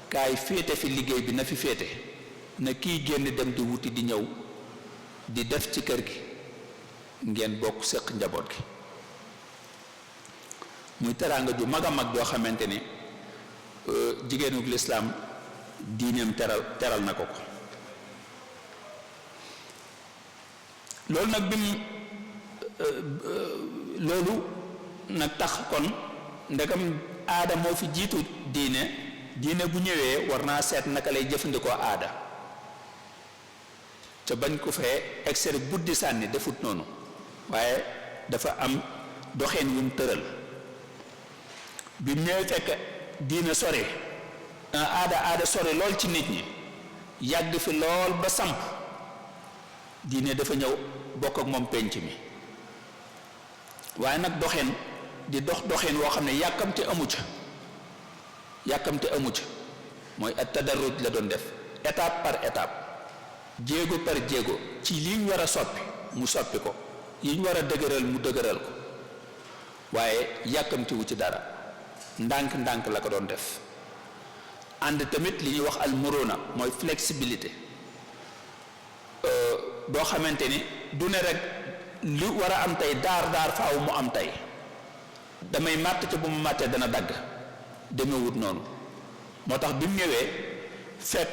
kaay féete fi liggéey bi na fi féete na kii génn dem di wuti di ñëw di def ci kër gi ngeen bokk séq njaboot gi muy teraanga ju mag a mag joo xamante ni jigéenu lislaam diineem teral na ko loolu nag bi mu loolu nag tax kon ndegam aada moo fi jiitu diine bu ñëwee war naa seet naka lay jëfandikoo aada te bañ ko fee extérieur buddi sànni defut noonu waaye dafa am doxeen yu mu tëral bi mu ñëwee fekk diine sori aada sori lool ci nit ñi yàgg fi lool ba samp diine dafa ñëw bokk ak moom penc mi waaye nag doxeen di doxeen woo xam ne yàkkamte amu ca mooy at tadarruj la doon def étape par étape jéego par jéego ci li ñu war a soppi mu soppi ko yi ñu war a dëgëral mu dëgëral ko waaye yàkkamtiwu ci dara ndànk-ndànk la ko doon def ànd tamit li ñuy wax al muruna mooy flexibilité doo xamante ni du ne rek li war a am tey daar faaw mu am tey damay màtt ca bu mu màttee dana dagg demewut noonu moo tax bi mu ñëwee fekk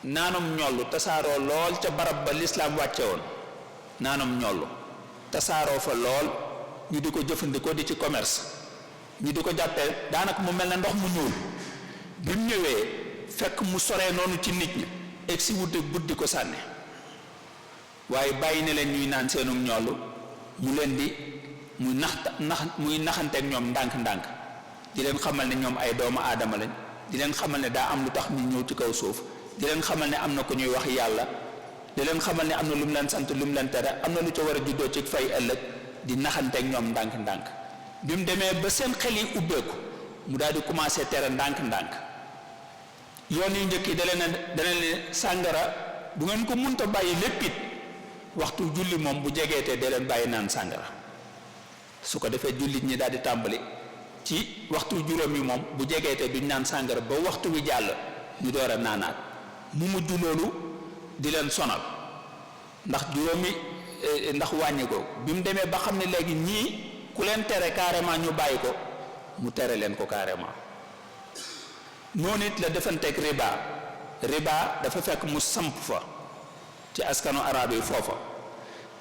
naanum ñollu tasaaroo lool ca barab ba lislaam wàcce woon naanum ñollu tasaaroo fa lool ñu di ko jëfandikoo di ci commerce ñu di ko jàppee daanaka mu mel ne ndox mu ñuul bi mu ñëwee fekk mu soree noonu ci nit ñi egg si wuti buddi ko sànni waaye bàyyi ne leen ñuy naan seenum ñollu mu leen di muy naxanteeg ñoom ndànk-ndànk di leen xamal ne ñoom ay doomu aadama lañ di leen xamal ne daa am lu tax ñu ñëw ci kaw suuf di leen xamal ne am na ko ñuy wax yàlla di leen xamal ne am na lu mu leen sant lu mu leen tere am na lu ca war a juddoo ci fay ëllëg di naxanteeg ñoom ndànk-ndànk bi mu demee ba seen xel yi ubbeeku mu daal di commencé tere ndànk-ndànk yoon yu njëkk yi dana leen sàngara bu ngeen ko munta bàyyi léppit waxtu julli moom bu jegeetee da leen bàyyi naan sàngara su ko defee jullit ñi daal di tàmbali ci waxtu juróom yi moom bu jegeetee duñ naan sàngara ba waxtu wi jàll ñu door a naanaat mu mujj loolu di leen sonal ndax juróomi ndax wàññi ko bi mu demee ba xam ne léegi ñii ku leen tere carrément ñu bàyyi ko mu tere leen ko carrément. noonu it la defanteeg riba dafa fekk mu samp fa ci askanu arab yi foofa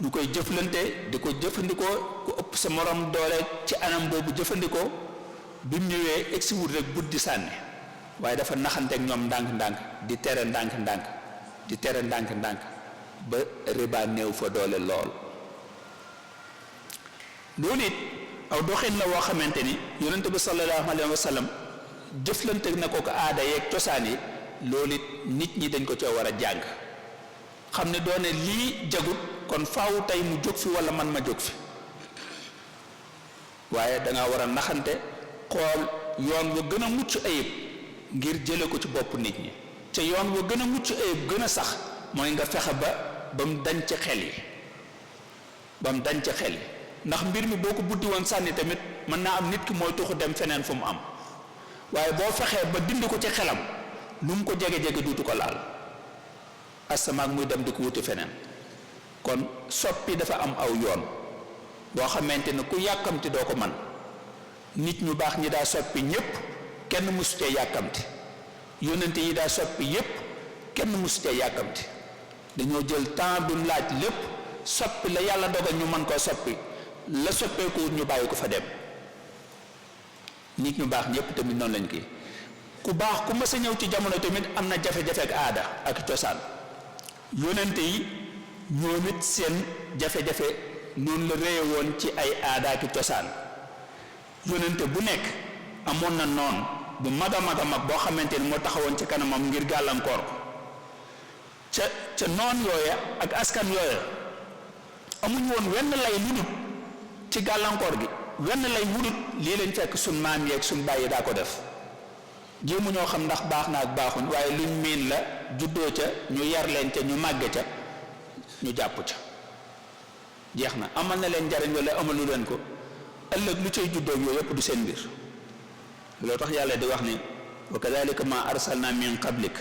ñu koy jëflante di ko jëfandikoo ku ëpp sa morom doole ci anam boobu jëfandikoo bi mu ñëwee egsi wut rek buddi sànni waaye dafa naxanteeg ñoom ndànk-ndànk di tere ndànk-ndànk di tere ndànk-ndànk ba riba néew fa doole lool. loolu it aw doxin la woo xamante ni yonente bi sallallahu alayhi wa sallam jëflante na ko aada yeeg cosaan yi loolu it nit ñi dañ ko coo war a jàng xam ne doone lii jagut kon faawu tey mu jóg fi wala man ma jóg fi waaye danga war a naxante xool yoon wa gën a mucc ayib ngir jële ko ci bopp nit ñi te yoon wa gën a mucc ayib gën a sax mooy nga fexe ba mu dañ ci xel yi ba mu dañ ci xel yi ndax mbir mi boo ko buddi woon sànni tamit mën naa am nit ki mooy tuxu dem feneen fu mu am waaye boo fexee ba dindi ko ci xelam lu mu ko jege-jege duutu ko laal asamaak muy dem di ko wuti feneen kon soppi dafa am aw yoon boo xamante ne ku yàkkamti doo ko man nit ñu baax ñi daa soppi ñépp kenn mësu cee yàkkamti yónnante yi daa soppi yépp kenn mësu cee yàkkamti dañoo jël temps duñ laaj lépp soppi la yàlla dogal ñu mën koo soppi la soppeeku ñu bàyyi ko fa dem nit ñu baax ñépp tamit noonu lañ kii ku baax ku mës a ñëw ci jamono tamit am na jafe-jafe ak aada ak cosaan yónnante yi ñoom it seen jafe-jafe noonu la réye woon ci ay aada ak cosaan yónnante bu nekk amoon na noon bu mag a mag boo xamante ni moo taxawoon ci kanamam ngir gàllankoor ko ca noon yooya ak askan yooya amuñ woon wenn lay lu dul ci gàllankoor gi wenn lay wudut lii lañ fekk suñ maam yeeg suñ bàyyi daa ko def jéemu ñoo xam ndax baax na ak baaxuñ waaye luñ miin la juddoo ca ñu yar leen ca ñu màgg ca ñu jàpp ca jeex na amal na leen njariñ wala amalu leen ko ëllëg lu cay juddoo yooyu yëpp du seen mbir loo tax yàlla di wax ni wa kadalika ma arsalna min qablik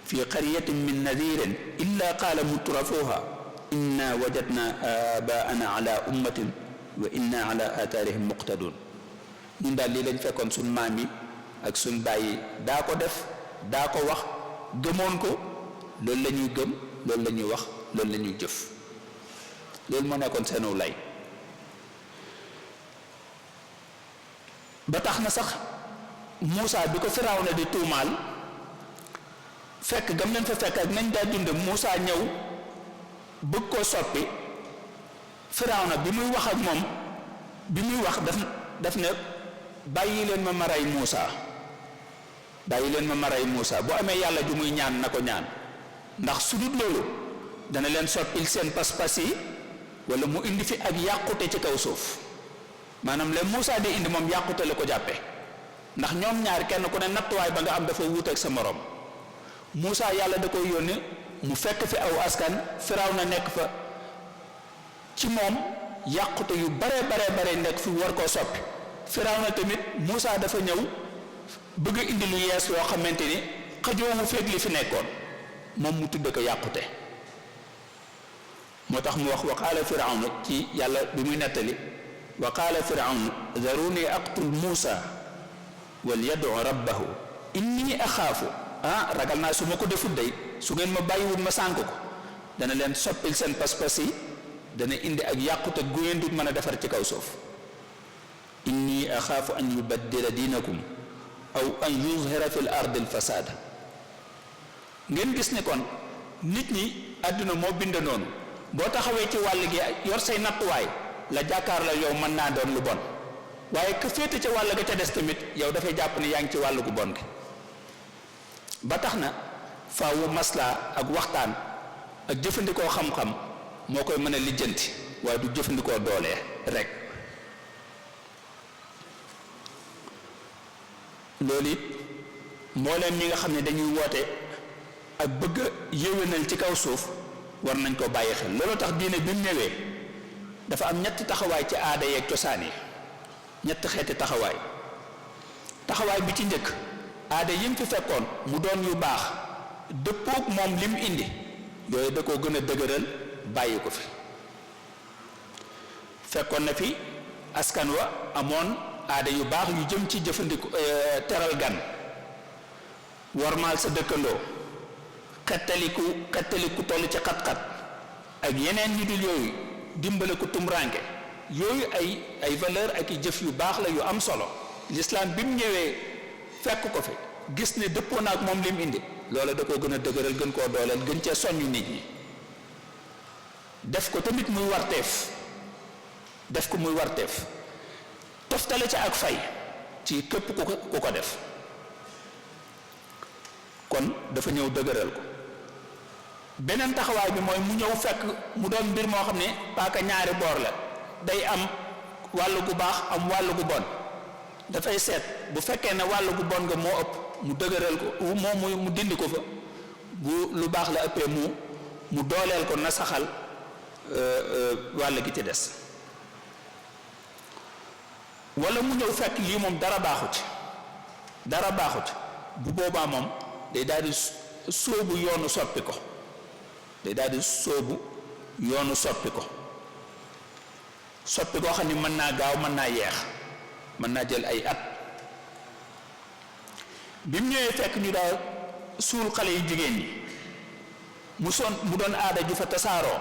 fi qaryatin min nadirin illa qaala mutrafuha inna wajadna abaana ala ummatin wa inna ala atharihim muqtadun ñun daal lii lañ fekkoon suñ maam yi ak suñ bàyyi daa ko def daa ko wax gëmoon ko loolu la ñuy gëm loolu la ñuy wax loolu la ñuy jëf loolu moo nekkoon seenu lay ba tax na sax Muusa bi ko Firawna di tuumaal fekk gam leen fa fekk ak nañ daa dunde Muusa ñëw bëgg koo soppi Firawna bi muy wax ak moom bi muy wax daf ne bàyyi leen ma rey Muusa bàyyi leen ma rey Muusa bu amee yàlla ju muy ñaan na ko ñaan ndax su dul loolu dana leen soppil seen pas-pas yi wala mu indi fi ak yàqute ci kaw suuf maanaam leen Muusa di indi moom yàqute la ko jàppe ndax ñoom ñaar kenn ku ne nattuwaay ba nga am dafa wuuteeg sa morom Muusa yàlla da koy yónni mu fekk fi aw askan Firawna nekk fa ci moom yàqute yu bare nekk fi war koo soppi Firawna tamit Muusa dafa ñëw bëgg a indi lu yees yoo xamante ni xajoowu feeg li fi nekkoon moom mu tudd ko yàqute moo tax mu wax wa qaala Firawna ci yàlla bi muy nettali wa qaala Firawna zaruni aqtul Muusa wal yad'u rabbahu inni axaafu ragal naa su ma ko defut day su ngeen ma bàyyiwul ma sànk ko dana leen soppil seen pas-pas yi dana indi ak yàqute gu ngeen dut mën a defar ci kaw suuf inni axaafu an yubaddila diinakum aw an yuzhira fi l ardi l fasada ngeen gis ne kon nit ñi àdduna moo bind noonu boo taxawee ci wàll gi yor say nattuwaay la jàkkaar la yow mën naa doon lu bon waaye ka féete ca wàll ga ca des tamit yow dafay jàpp ne yaa ngi ci wàll gu bon gi ba tax na faawu maslaa ak waxtaan ak jëfandikoo xam-xam moo koy mën a lijjanti waaye du jëfandikoo doole rek loolu it mbooleem ñi nga xam ne dañuy woote ak bëgg a yéwénal ci kaw suuf war nañ ko bàyyi xel. loolu tax diine bi mu ñëwee dafa am ñetti taxawaay ci aada yeeg cosaan yi, ñetti xeeti taxawaay. taxawaay bi ci njëkk aada yi mu fi fekkoon mu doon yu baax dëppook moom lim indi yooyu da koo gën a dëgëral bàyyi ko fi. fekkoon na fi askan wa amoon aada yu baax yu jëm ci jëfandiku teral gan, wormaal sa dëkkandoo, xettaliku toll ci xat-xat ak yeneen yu dul yooyu, dimbale ko tumuraanke. yooyu ay valeur ak i jëf yu baax la yu am solo. l'islam bi mu ñëwee fekk ko fi gis ne dëppoo na ak moom lim indi loola da koo gën a dëgëral, gën koo dooleel, gën cee soññu nit ñi. def ko tamit muy warteef, def ko muy warteef toftale ca ak fay ci képp ku ko def. kon dafa ñëw dëgëral ko. beneen taxawaay bi mooy mu ñëw fekk mu doon mbir moo xam ne paaka ñaari boor la, day am wàllu gu baax am wàllu gu bon. dafay seet bu fekkee ne wàllu gu bon nga moo ëpp mu dëgëral ko, moom mu dindi ko fa. bu lu baax la ëppee mu dooleel ko na saxal wàll gi ci des. wala mu ñëw fekk lii moom dara baaxu ci bu boobaa moom day daal di sóobu yoonu soppi ko, soppi koo xam ni mën naa gaaw mën naa yeex, mën naa jël ay at. bi mu ñëwee fekk ñu daal suul xale yu jigéen ñi mu doon aada ju fa tasaaroo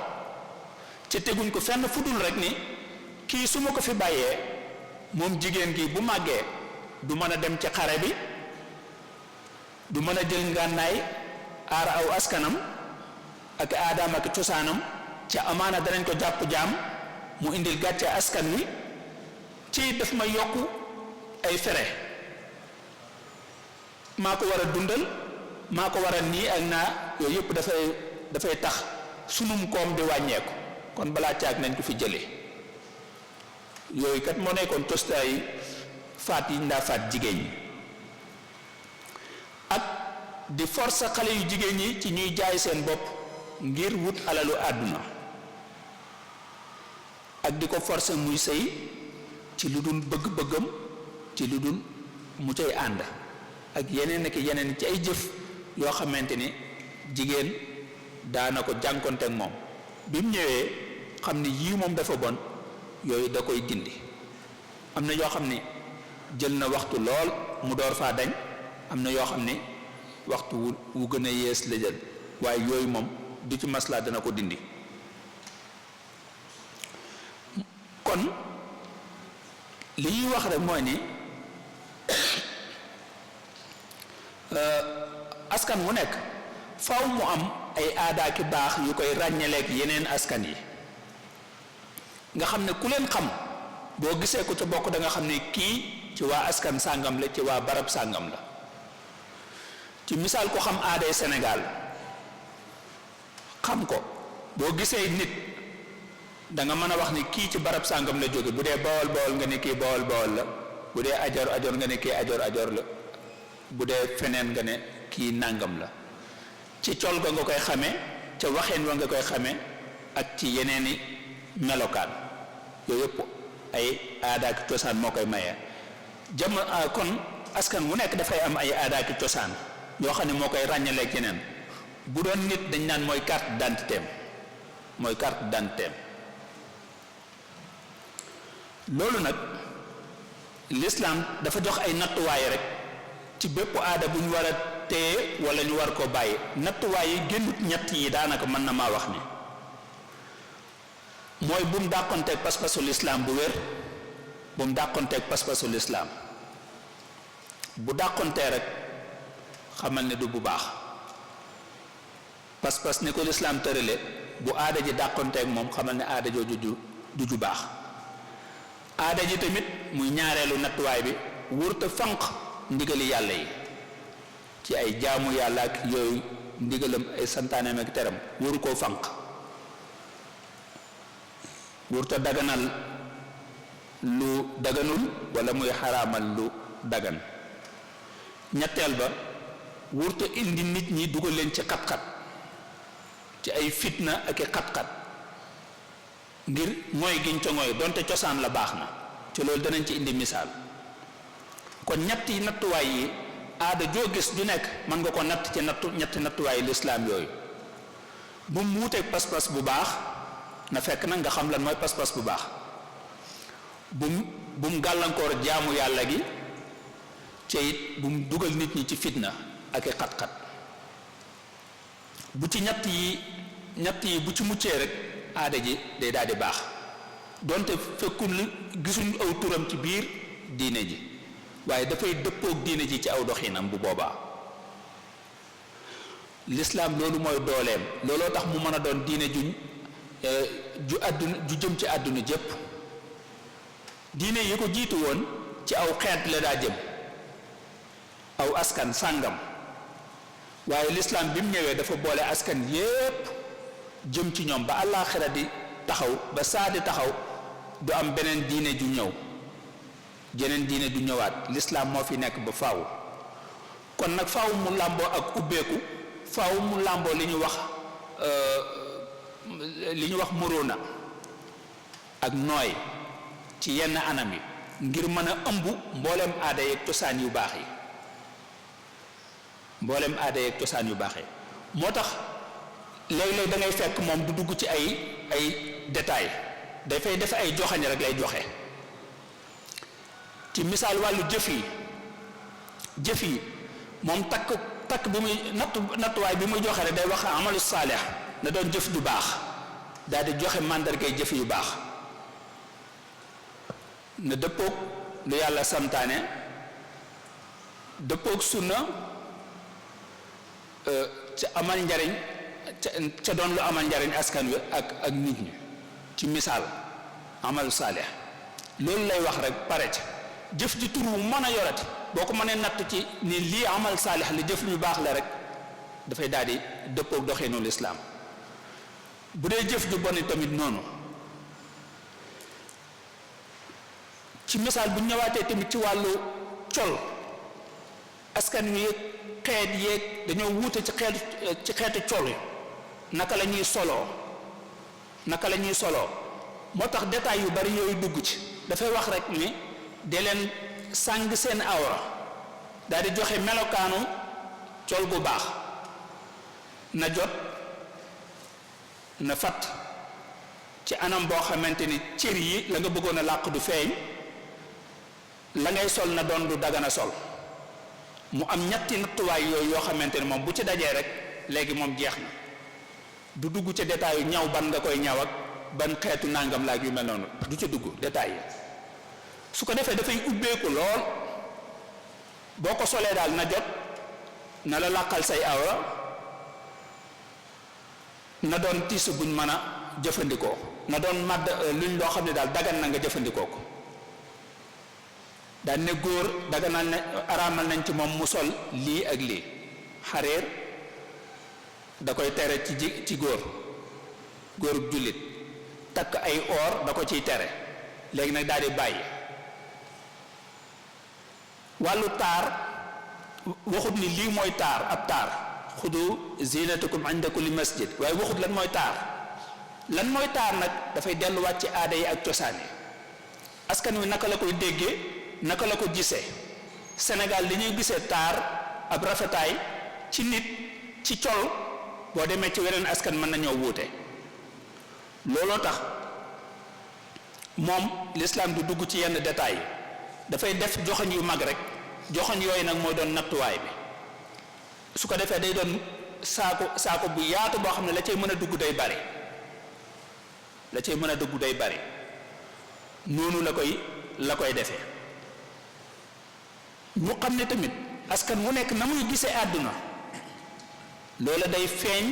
ca teguñ ko fenn fudul rek ni kii su ma ko fi bàyyee moom jigéen gi bu màggee du mën a dem ci xare bi, du mën a jël ngànnaay aar aw askanam ak aadaam ak cosaanam, ca amaana danañ ko jàpp jaam mu indil gàcce askan wi, ci daf ma yokk ay fere, maa ko war a dundal, maa ko war a nii ak naa. yooyu yëpp dafay tax sunum koom di wàññeeku. kon balaa caag nañ ko fi jëlee. yooyu kat moo nekkoon tostaay faat yi ndaa faat jigéen ñi, ak di force xale yu jigéen ñi ci ñuy jaay seen bopp ngir wut alalu àdduna, ak di ko forcer muy sëy ci lu dul bëgg-bëggam, ci lu dul mu cay ànd, ak yeneen ak yeneen ci ay jëf yoo xamante ni jigéen daana ko jànkonte ak moom. bi mu ñëwee xam ni yii moom dafa bon, yooyu da koy dindi. am na yoo xam ni jël na waxtu lool mu door faa dañ, am na yoo xam ni waxtu wu gën a yees la jël, waaye yooyu moom du ci maslaa dana ko dindi. kon li ñuy wax rek mooy ni askan wu nekk faw mu am ay aadaa ki baax yu koy ràññaleek yeneen askan yi, nga xam ne ku leen xam boo gisee ko ca bokk da nga xam ne kii ci waa askan sàngam la, ci waa barab sàngam la. ci misaal ko xam aaday Sénégal xam ko, boo gisee nit da nga mën a wax ni kii ci barab sàngam la jóge. bu dee Bawol nga ne kii Bawol la, bu dee Ajoor nga ne kii Ajoor la, bu dee feneen nga ne kii nàngam la. ci col ga nga koy xamee, ca waxeen wa nga koy xamee, ak ci yeneeni melokaan. yooyu yëpp ay aada ak cosaan moo koy maye. kon askan wu nekk dafay am ay aada ak cosaan yoo xam ne moo koy ràññaleeg yeneen. bu doon nit dañ naan mooy carte d'identité. loolu nag l'islam dafa jox ay nattuwaay rek ci bépp aada bu ñu war a téye wala ñu war koo bàyyi. nattuwaay yi génnut ñett yi daanaka mën na maa wax ni mooy bu mu dàqonteeg pas-pasul islam bu wér, bu mu dàqonteeg pas-pasul islam. bu dàqontee rek xamal ne du bu baax. pas-pas ni ko lislaam tërale bu aada ji dàqonteeg moom xamal ne aada jooju du ju baax. aada ji tamit muy ñaareelu nattuwaay bi wurta fanq ndigali yàlla yi ci ay jaamu yàlla ak yooyu, ndigalam ay santaaneem ak teram waru koo fanq. wurta daganal lu daganul wala muy xaraamal lu dagan. ñetteel ba wurta indi nit ñi dugal leen ci xat-xat ci ay fitna ak i xat-xat ngir mooy giñ ca mooy donte cosaan la baax na ci loolu danañ ci indi misaal. kon ñetti nattuwaay yi aada joo gis du nekk mën nga ko natt ci ñetti nattuwaayu lislaam yooyu. bu mu wuuteeg pas-pas bu baax na fekk nag nga xam lan mooy pas-pas bu baax bu mu gàllankoor jaamu yàlla gi ci it bu mu dugal nit ñi ci fitna ak i xat-xat. bu ci ñett yi bu ci muccee rek aada ji day daal di baax donte fekkul gisuñ aw turam ci biir diine ji waaye dafay dëppoog diine ji ci aw doxinam bu boobaa. lislaam loolu mooy dooleem looloo tax mu mën a doon diine ju jëm ci àdduna jépp. diine yi ko jiitu woon ci aw xeet la daa jëm aw askan sàngam waaye lislaam bi mu ñëwee dafa boole askan yépp jëm ci ñoom ba àllaaxira di taxaw ba saa di taxaw du am beneen diine ju ñëw jeneen diine du ñëwaat lislaam moo fi nekk ba faaw. kon nag faaw mu làmboo ak ubbeeku faaw mu làmboo li ñu wax moroona ak nooy ci yenn anam yi ngir mën a ëmb mboolem aada yeeg cosaan yu baax yi moo tax léeg-léeg da ngay fekk moom du dugg ci ay détails dafay def ay joxañ rek lay joxe. ci misaal wàllu jëf yi moom takk bi muy nattuwaay bi muy joxe rek day wax amalu saalih na doon jëf ju baax daal di joxe màndargay jëf yu baax na dëppoog lu yàlla santaane dëppoog sunna ca amal njariñ ca doon lu amal njariñ askan wi ak nit ñi ci misaal amalu saalih loolu lay wax rek pare ca jëf ji tur wu mën a yorati boo ko mënee natt ci ni lii amal saalix li jëf lu baax la rek dafay daal di dëppoog doxeenu lislaam. bu dee jëf ju bon tamit noonu ci misaal bu ñëwaatee tamit ci wàllu col askan wi xeet yeeg dañoo wuute ci xeetu col yi naka la ñuy soloo moo tax détails yu bari yooyu dugg ci dafay wax rek ni de leen sàng seen awra daal di joxe melokaanu col gu baax na jot na fat ci anam boo xamante ni cër yi la nga bëggoon a làq du feeñ la ngay sol na doon du dagana sol mu am ñetti nattuwaay yooyu yoo xamante ni moom bu ci dajee rek léegi moom jeex na du dugg ci détail yu ñaw ban nga koy ñaw ak ban xeetu nangam laak yu mel noonu du ci dugg détail yi su ko defee dafay ubbeeku lool boo ko solee daal na jot na la làqal say awra na doon tiisu buñ mën a jëfandikoo na doon màdd luñ loo xam ne daal dagan na nga jëfandikoo ko daan ne góor daganal na araamal nañ ci moom mu sol lii ak lii xareer da koy tere ci góorub jullit takk ay or da ko ciy tere léegi nag daal di bàyyi wàllu taar waxut ni lii mooy taar ab taar xudu zinatakum inda kulli masjid waaye waxut lan mooy taar nag dafay delluwaat ci aada yi ak cosaan yi askan wi naka la koy déggee naka la ko gisee Sénégal li ñuy gisee taar ab rafetaay ci nit ci col boo demee ci weneen askan mën nañoo wuute looloo tax moom l'islam du dugg ci yenn détails yi dafay def joxoñ yu mag rek joxoñ yooyu nag mooy doon nattuwaay bi su ko defee day doon saako bu yaatu boo xam ne la cay mën a dugg day bari noonu la koy defee ñu xam ne tamit askan wu nekk na muy gisee àdduna loola day feeñ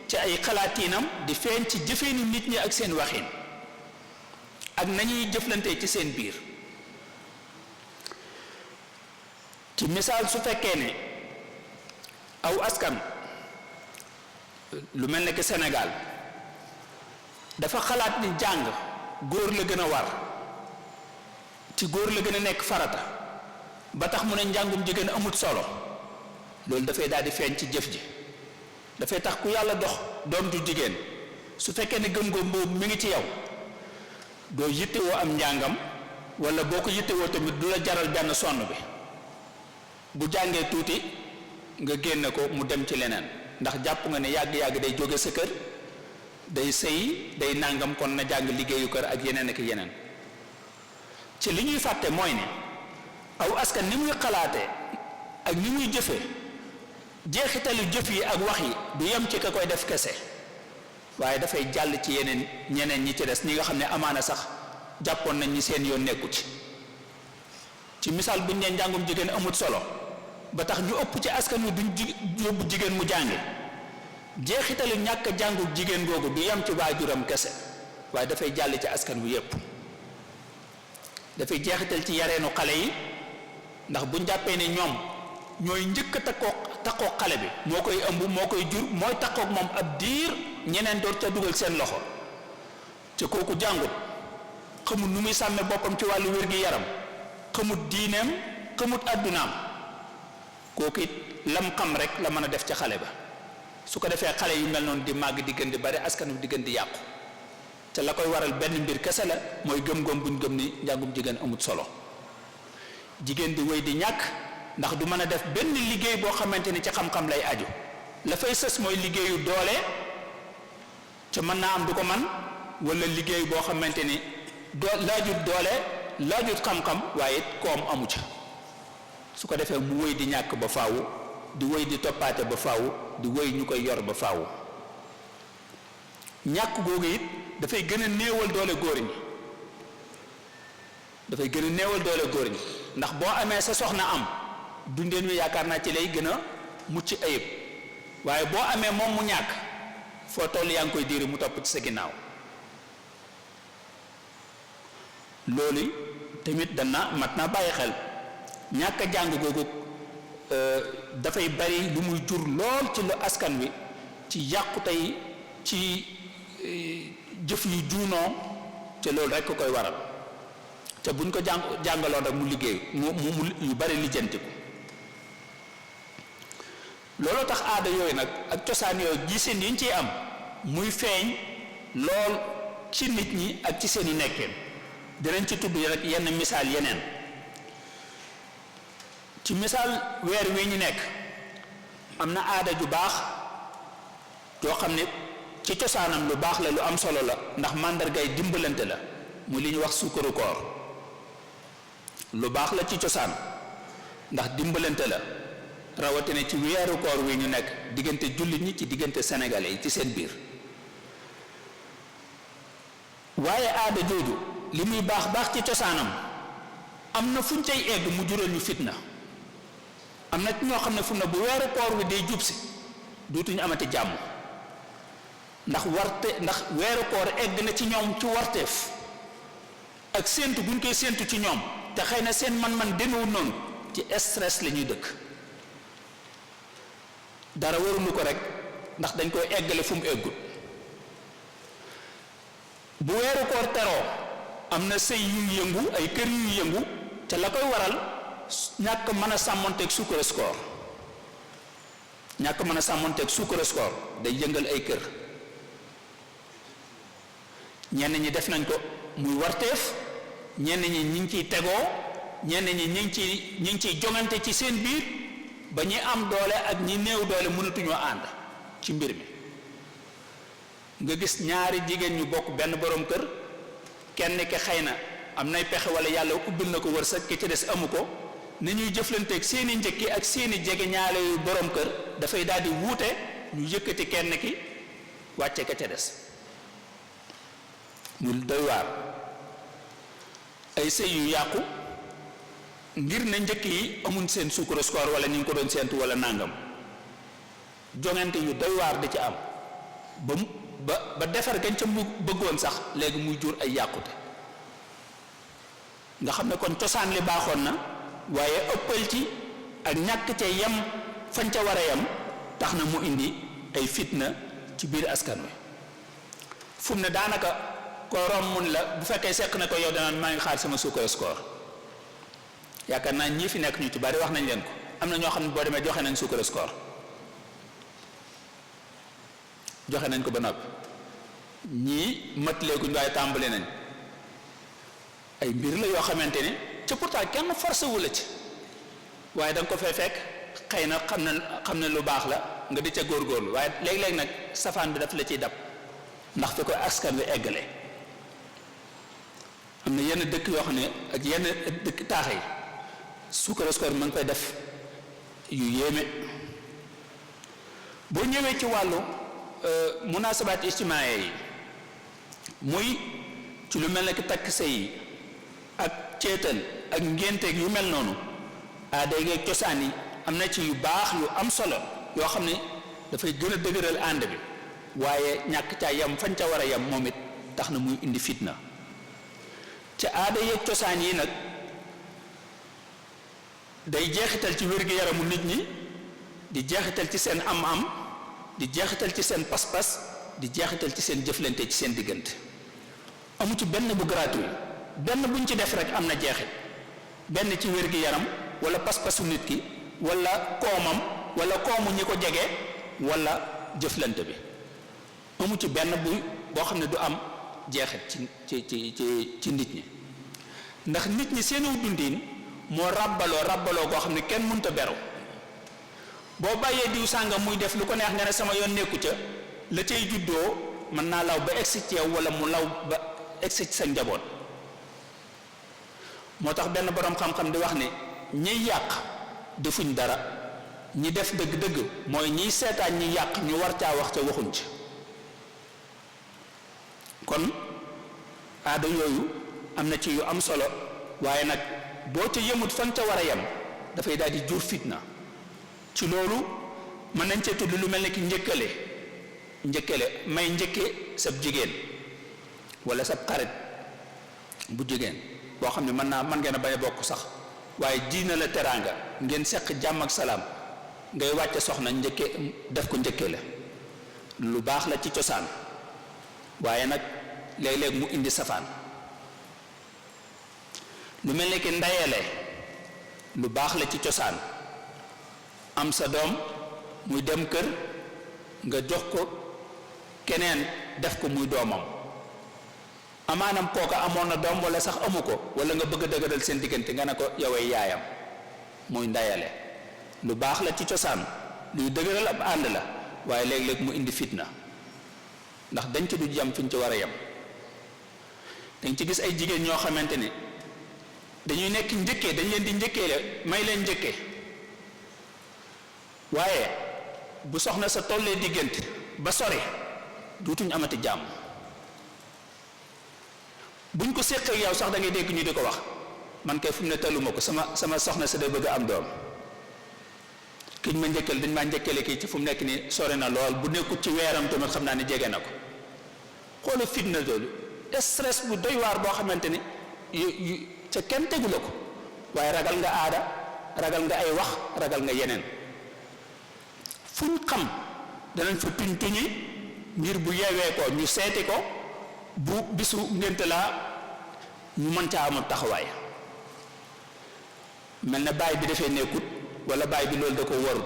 ci ay xalaatiinam di feeñ ci jëfeenu nit ñi ak seen waxin ak nañuy jëflante ci seen biir ci misaal su fekkee ne aw askan lu mel ne que Sénégal dafa xalaat ni jàng góor la gën a war ci góor la gën a nekk farata ba tax mu ne njàngum jigéen amut solo loolu dafay daal di feeñ ci jëf ji dafay tax ku yàlla dox doom ju jigéen su fekkee ne gëm-gëm boobu mi ngi ci yow doo yittewoo am njàngam wala boo ko yittewoo tamit du la jaral benn sonn bi bu jàngee tuuti nga génne ko mu dem ci leneen ndax jàpp nga ne yàgg-yàgg day jóge sa kër day sëy day nàngam kon na jàng liggéeyu kër ak yeneen ak yeneen ci li ñuy fàtte mooy ne aw askan ni muy xalaatee ak ni muy jëfee jeexitalu jëf yi ak wax yi du yem ci ka koy def kese waaye dafay jàll ci ñeneen ñi ci des ñi nga xam ne amaana sax jàppoon nañ ñi seen yoon nekku ci misaal buñ ne njàngum jigéen amut solo ba tax ñu ëpp ci askan wi duñ yóbbu jigéen mu jàngi jeexitalu ñàkk jàngu jigéen googu du yem ci waajuram kese waaye dafay jàll ci askan wi yépp dafay jeexital ci yareenu xale yi ndax buñ jàppee ne ñoom ñooy njëkk a takkoo xale bi moo koy ëmb moo koy jur mooy takkook moom ab diir ñeneen door ca dugal seen loxo ca kooku jàngut xamut nu muy sàmme boppam ci wàllu wér-gi-yaram xamut diineem xamut àddunaam kooku it lam xam rek la mën a def ca xale ba su ko defee xale yu mel noonu di màgg di gën di bari askan wi di gën di yàqu te la koy waral benn mbir kese la mooy gëm-gëm buñ gëm ni njàngum jigéen amut solo jigéen di wéy di ñàkk ndax du mën a def benn liggéey boo xamante ni ci xam-xam lay aju la fay sës mooy liggéeyu doole ca mën naa am du ko man wala liggéey boo xamante ni laajut doole laajut xam-xam waaye it koom amu ca su ko defee mu wéy di ñàkk ba faaw di wéy di toppaate ba faaw di wéy ñu koy yor ba faaw ñàkk googu it dafay gën a néewal doole góor ñi dafay gën a néewal doole góor ñi ndax boo amee sa soxna am dundeen wi yaakaar naa ci lay gën a mucc ayib waaye boo amee moom mu ñàkk foo toll yaa ngi koy diiri mu topp ci sa ginnaaw loolu tamit dana mat naa bàyyi xel ñàkk a jàng googu dafay bari lu muy jur lool ci lu askan wi ci yàqu tey ci jëf yu juunoo te loolu rekk koy waral te buñ ko jàngaloon rek mu liggéey mu yu bari lijjanti ko looloo tax aada yooyu nag ak cosaan yooyu giseen yi ñu ciy am muy feeñ lool ci nit ñi ak ci seeni nekkeen dinañ ci tudd rek yenn misaal yeneen ci misaal weer wi ñu nekk am na aada ju baax yoo xam ne ci cosaanam lu baax la lu am solo la ndax màndargay dimbalante la mu li ñu wax sukkaru koor lu baax la ci cosaan ndax dimbalante la rawatina ci weeru koor wi ñu nekk diggante jullit ñi ci diggante sénégalais yi ci seen biir waaye aada jooju li muy baax baax ci cosaanam am na fuñ cay egg mu jural ñu fitna am na ñoo xam ne fu ne bu weeru koor wi day jub si dootuñu amati jàmm ndax weeru koor egg na ci ñoom ci warteef ak séentu buñ koy séentu ci ñoom te xëy na seen man-man demewul noonu ci stress la ñuy dëkk dara waruñu ko rek ndax dañ koy eggale fu mu eggut bu weeru koor teroo am na sëy yu yëngu ay kër yu yëngu te la koy waral ñàkk mën a sàmmonteeg suukaru koor ñàkk mën a sàmmonteeg suukaru koor day yëngal ay kër ñenn ñi def nañ ko muy warteef ñenn ñi ñi ngi ciy tegoo ñenn ñi ñi ngi ciy jongante ci seen biir ba ñi am doole ak ñi néew doole mënatuñoo ànd ci mbir mi nga gis ñaari jigéen ñu bokk benn borom kër kenn ki xëy na am nay pexe wala yàlla ubbil na ko wërsëg ki ci des amu ko ni ñuy jëflanteeg seeni njëkki ak seeni jege ñaale yu borom kër dafay daal di wuute ñu yëkkati kenn ki wàcce ka ca des mu doy waar ay sëy yu yàqu ngir na njëkk yi amuñ seen suukaru koor wala ñu ngi ko doon seentu wala nàngam jongante yu doy waar di ci am ba defar gañ ca bëggoon sax léegi muy jur ay yàqute nga xam ne kon cosaan li baaxoon na waaye ëppal ci ak ñàkk ca yem fañ ca war a yem tax na mu indi ay fitna ci biir askan wi fu mu ne daanaka ko romb la bu fekkee seq na ko yow danaan maa ngi xaar sama suukaru koor yaakaar naa ñii fi nekk ñu ci bari wax nañ leen ko am na ñoo xam ne boo demee joxe nañ suukar score joxe nañ ko ba noppi ñii matleekuñ waaye tàmbali nañ ay mbir la yoo xamante ne ci pourtant kenn forcé wu la ci waaye da nga ko fay fekk xëy na xam ne lu baax la nga di ca góorgóorlu waaye léeg-léeg nag safaan bi daf la ciy dab ndax fi ko askan wi eggale am na yenn dëkk yoo xam ne ak yenn dëkk taax yi suukar score ma ngi koy def yu yéeme boo ñëwee ci wàllu munasabaat ijtimaaye yi muy ci lu mel ne ki takk sëy yi ak ceetal ak ngénteeg yu mel noonu aada yi ak cosaan yi am na ci yu baax yu am solo yoo xam ne dafay gën a dëgëral ànd bi waaye ñàkk caa yem fañ ca war a yem moom it tax na muy indi fitna ca aada yi ak cosaan yi nag day jeexital ci wér-gi-yaramu nit ñi di jeexital ci seen am-am di jeexital ci seen pas-pas di jeexital ci seen jëflante ci seen diggante amu ci benn bu gratuit benn buñ ci def rek am na jeexit benn ci wér-gi-yaram wala pas-pasu nit ki wala koomam wala koomu ñi ko jege wala jëflante bi amu ci benn boo xam ne du am jeexit ci nit ñi ndax nit ñi seenu dundin moo rabbaloo goo xam ne kenn mënta beru boo bàyyee diw sàngam muy def lu ko neex nga ne sama yoon nekku ca la cay juddoo mën naa law ba egsi ci yow wala mu law ba egsi ci sa njaboot moo tax benn boroom xam-xam di wax ne ñiy yàq defuñ dara ñi def dëgg-dëgg mooy ñiy seetaan ñi yàq ñu war caa wax ca waxuñ ci kon aada yooyu am na ci yu am solo waaye nag boo ca yemut fan ca war a yem dafay daal di jur fitna ci loolu mën nañ cee tudd lu mel ne ki njëkkale may njëkke sab jigéen wala sab xarit bu jigéen boo xam ne mën ngeen a bañ a bokk sax waaye diina la teraanga ngeen seq jàmm ak salaam ngay wàcce soxna njëkke def ko njëkke la lu baax la ci cosaan waaye nag léeg-léeg mu indi safaan lu mel ne ki ndayale lu baax la ci cosaan am sa doom muy dem kër nga jox ko keneen def ko muy doomam amaanam kooka amoon na doom wala sax amu ko wala nga bëgg a dëgëral seen diggante nga ne ko yoway yaayam muy ndayale lu baax la ci cosaan luy dëgëral ab ànd la waaye léeg-léeg mu indi fitna ndax dañ ci du yem fi ñu ci war a yem dañ ci gis ay jigéen ñoo xamante ni dañuy nekk njëkkee dañ leen di njëkkee la may leen njëkkee waaye bu soxna sa tollee diggante ba sori duutuñ amati jàmm buñ ko séqee yow sax da ngay dégg ñu di ko wax man kay fu mu ne telluma ko sama soxna sa day bëgg a am doom kiñ ma njëkkal dañ maa njëkkale kii ci fu mu nekk ni sori na lool bu nekkut ci weeram tamit xam naa ne jege na ko xoolu fitna loolu stress bu doy waar boo xamante ni ca kenn tegu la ko waaye ragal nga aada ragal nga ay wax ragal nga yeneen fuñ xam danañ fa tuñ tuñi ngir bu yeewee ko ñu seeti ko bu bisu ngénte laa ñu mën caa amul taxawaay mel na baay bi dafee nekkut wala baay bi loolu da ko warul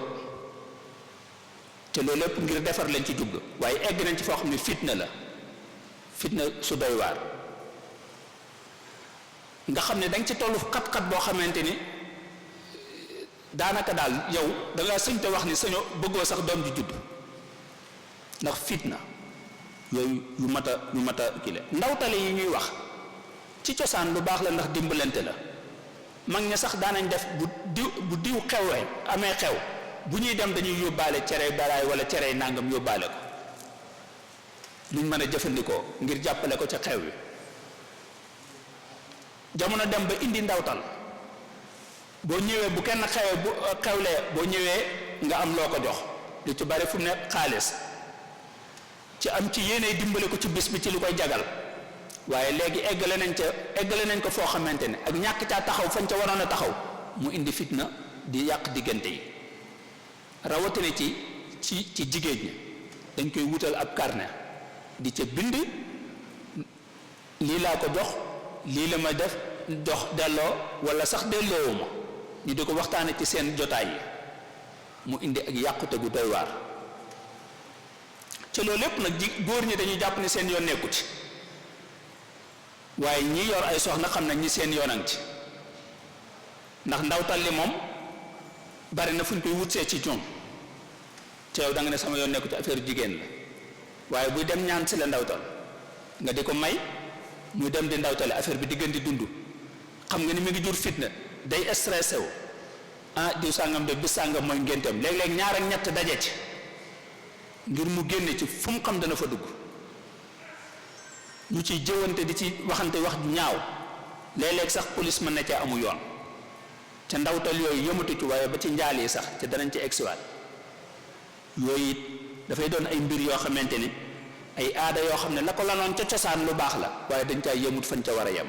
te loolu lépp ngir defar lañ ci jublu waaye egg nañ ci foo xam ne fitna la fitna su doy waar nga xam ne danga ci tollu xat-xat boo xamante ni daanaka daal yow da nga sëñ te wax ni sañoo bëggoo sax doom ji judd ndax fitna yooyu yu mat a kile ndawtale yi ñuy wax ci cosaan lu baax la ndax dimbalante la mag ña sax daanañ def bu diw xewee amee xew bu ñuy dem dañuy yóbbaale cerey baraay wala cerey nàngam yóbbaale ko luñ mën a jëfandikoo ngir jàppale ko ca xew wi jamono dem ba indi ndawtal boo ñëwee bu kenn xewee bu xewlee boo ñëwee nga am loo ko jox lu ci bari fu mu ne xaalis ci am ci yéene dimbale ko ci bis bi ci li koy jagal waaye léegi eggale nañ ko foo xamante ne ak ñàkk caa taxaw fañ ca waroon a taxaw mu indi fitna di yàq diggante yi rawatina ci jigéen ñi dañ koy wutal ab carnet di ca bind lii laa ko jox lii la ma def jox delloo wala sax delloowuma ñu di ko waxtaane ci seen jotaay yi mu indi ak yàqute gu doy waar ci loolu lépp nag góor ñi dañuy jàpp ne seen yoon nekku ci waaye ñi yor ay soxna xam nañ ñi seen yoonang ci ndax ndawtal li moom bari na fu ñu koy wutsee ci ñoom te yow da nga ne sama yoon nekku ci affaire jigéen la waaye buy dem ñaan si la ndawtal nga di ko may muy dem di ndawtale affaire bi di gën di dund xam nga ni mi ngi jur fitna day stressé wu diw sàngam de bis sàngam mooy ngénteem léeg-léeg ñaar ak ñett daje ci ngir mu génne ci fu mu xam dana fa dugg ñu ciy jëwante di ci waxante wax ju ñaaw léeg-léeg sax police mën na cee amu yoon ca ndawtal yooyu yëmatu ci waaye ba ci njaal yi sax te danañ ci egsiwaat yooyu it dafay doon ay mbir yoo xamante ni ay aada yoo xam ne la ko lanoon ca cosaan lu baax la waaye dañ caa yëmut fañ ca war a yem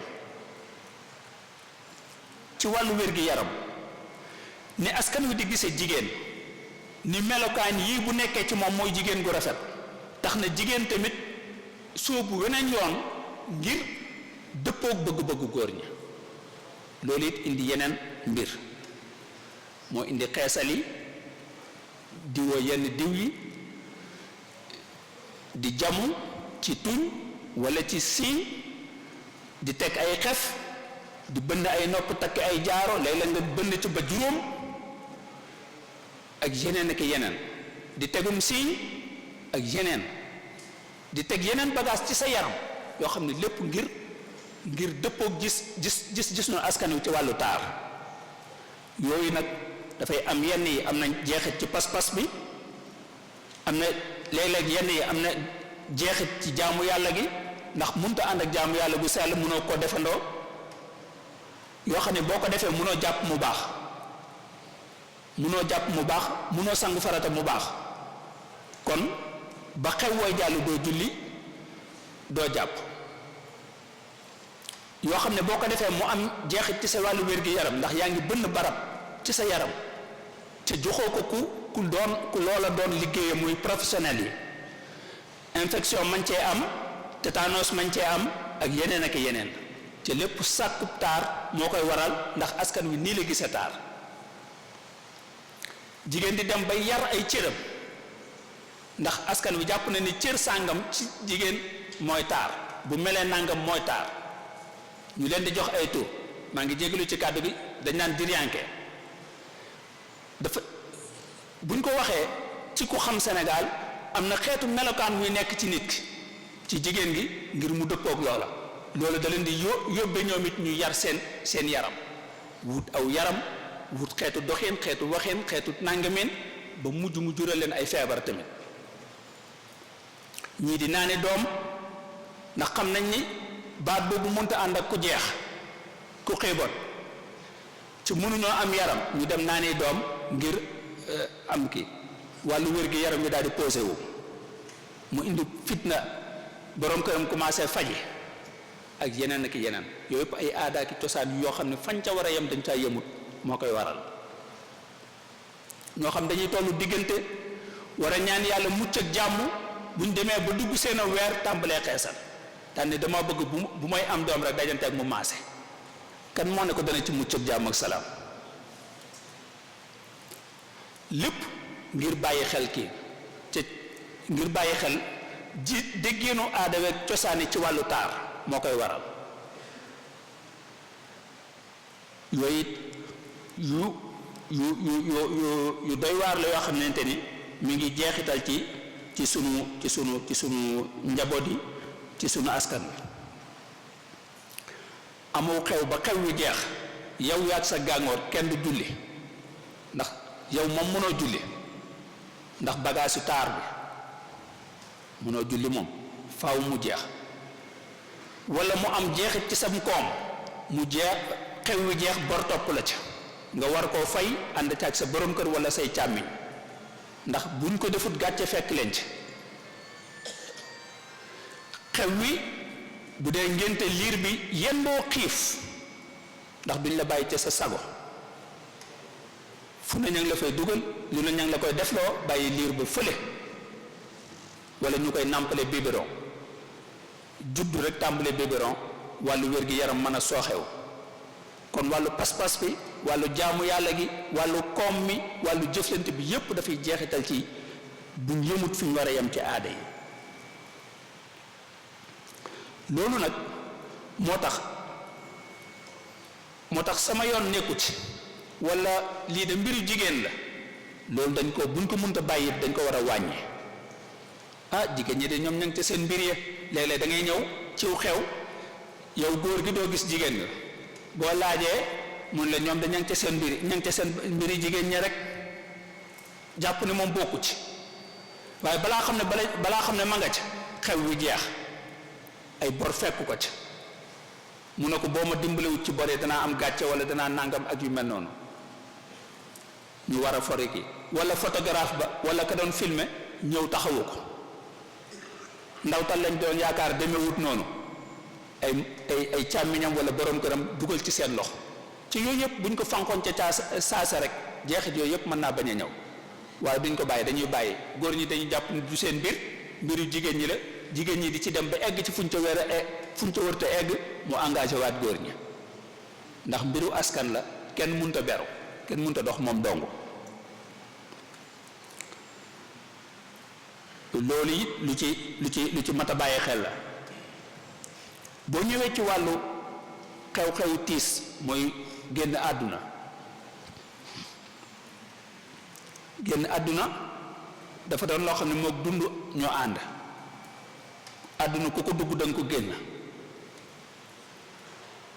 ci wàllu wér-gi-yaram ni askan wi di gisee jigéen ni melokaan yii bu nekkee ci moom mooy jigéen gu rafet tax na jigéen tamit soobu weneen yoon ngir dëppook bëgg-bëggu góor ñi loolu it indi yeneen mbir moo indi xeesal yi diwoo yenn diw yi di jamu ci tuñ walla ci siiñ di teg ay xef di bënn ay nopp takk ay jaaro léeg-léeg nga bënn ci ba juróom ak yeneen ak yeneen di tegum siiñ ak yeneen di teg yeneen bagage ci sa yaram yoo xam ne lépp ngir dëppook gis nu askan wi ci wàllu taar yooyu nag dafay am yenn yi am na jeexit ci pas-pas bi am na léeg-léeg yenn yi am na jeexit ci jaamu yàlla gi ndax mënta ànd ak jaamu yàlla gu sell mënoo ko defandoo yoo xam ne boo ko defee mënoo jàpp mu baax mënoo sangu farata mu baax kon ba xew wooy jàll doo julli doo jàpp yoo xam ne boo ko defee mu am jeexit ci sa wàllu wér-gi-yaram ndax yaa ngi bënn barab ci sa yaram te joxoo ko ku loola doon liggéeye muy professionnel yi infection man cee am tétanos man cee am ak yeneen ak yeneen te lépp sàkkub taar moo koy waral ndax askan wi nii la gisee taar jigéen di dem bay yar ay cëram ndax askan wi jàpp na ni cër sàngam ci jigéen mooy taar bu melee nangam mooy taar ñu leen di jox ay tur maa ngi jégalu ci kàddu gi dañ naan diryanke dafa buñ ko waxee ci ku xam Sénégal am na xeetu melokaan wuy nekk ci nit ki ci jigéen gi ngir mu dëppoog loolu da leen di yóbbe ñoom it ñu yar seen yaram wut aw yaram wut xeetu doxin xeetu waxin xeetu nangameen ba mujj mu jural leen ay feebar tamit ñii di naane doom ndax xam nañ ni baat boobu mënta ànd ak ku jeex ku xiiboon ci mënuñoo am yaram ñu dem naanee doom ngir am kii wàllu wér gi yaram bi daal di posé wu mu indi fitna borom këram commencé faji ak yeneen ak yeneen yooyu yëpp ay aada ki cosaan yoo xam ne fañ ca war a yem dañ caa yemut moo koy waral ñoo xam dañuy tollu diggante war a ñaan yàlla mucc ak jàmm buñ demee ba dugg seen weer tàmbalee xeesal daan ne dama bëgg bu may am doom rek dajante ak mu maase kan moo ne ko dana ci mucc ak jàmm ak salaam lépp ngir bàyyi xel kii te ngir bàyyi xel ji déggeenu aada week cosaani ci wàllu taar moo koy waral yooyu it yu doy waar la yoo xamante ni mi ngi jeexital ci sunu njaboot yi ci sunu askan wi amoo xew ba xew wi jeex yow yaag sa gàngoor kenn du julli ndax yow moom mënoo julli ndax bagaasu taar bi mënoo julli moom faaw mu jeex wala mu am jeexit ci sam koom mu jeex xew wi jeex bor topp la ca nga war koo fay ànd ca ak sa borom kër wala say càmmiñ ndax buñ ko defut gàcce fekk leen ci xew wi bu dee ngénte liir bi yendoo xiif ndax duñ la bàyyi ca sa sago fu ne ña ngi la fay dugal lu ne ña ngi la koy defloo bàyyi liir ba fële wala ñu koy nàmpale biberon juddu rek tàmbale biberon wàllu wér gi yaram mën a sooxew kon wàllu pas-pas bi wàllu jaamu yàlla gi wàllu koom mi wàllu jëflante bi yépp dafay jeexital ci buñ yëmut fi ñu war a yem ci aada yi. loolu nag moo tax sama yoon nekku ci wala lii de mbiru jigéen la loolu dañ ko buñ ko mënta bàyyi dañ ko war a wàññi. Jigéen ñi de ñoom ña ngi ca seen mbir ya léeg-léeg da ngay ñëw ciw xew yow góor gi doo gis jigéen nga boo laajee mun la ñoom da ña ngi ca seen mbir ña ngi ca seen mbiri jigéen ñi rek jàpp ne moom bokku ci waaye balaa xam ne ma nga ca xew wi jeex ay bor fekk ko ca mu ne ko boo ma dimbalewut ci boree danaa am gàcce wala danaa nàngam ak yu mel noonu ñu war a fore ki wala photographe ba wala ka doon filmer ñëw taxawu ko ndaw tal lañ doon yaakaar demewut noonu ay càmmiñam wala borom këram dugal ci seen loxo ci yooyu yëpp buñ ko fankoon ca saasa rek jeexit yooyu yëpp mën naa bañ a ñëw waaye duñ ko bàyyi dañuy bàyyi góor ñi dañuy jàpp du seen mbiru jigéen ñi la jigéen ñi di ci dem ba egg ci fuñ ca wërta egg mu engagé waat góor ñi ndax mbiru askan la kenn munta beru kenn munta dox moom dong. loolu it lu ci mat a bàyyi xel la boo ñëwee ci wàllu xew-xewu tiis mooy génn àdduna dafa doon loo xam ne mook dund ñoo ànd àdduna ku ko dugg danga ko génn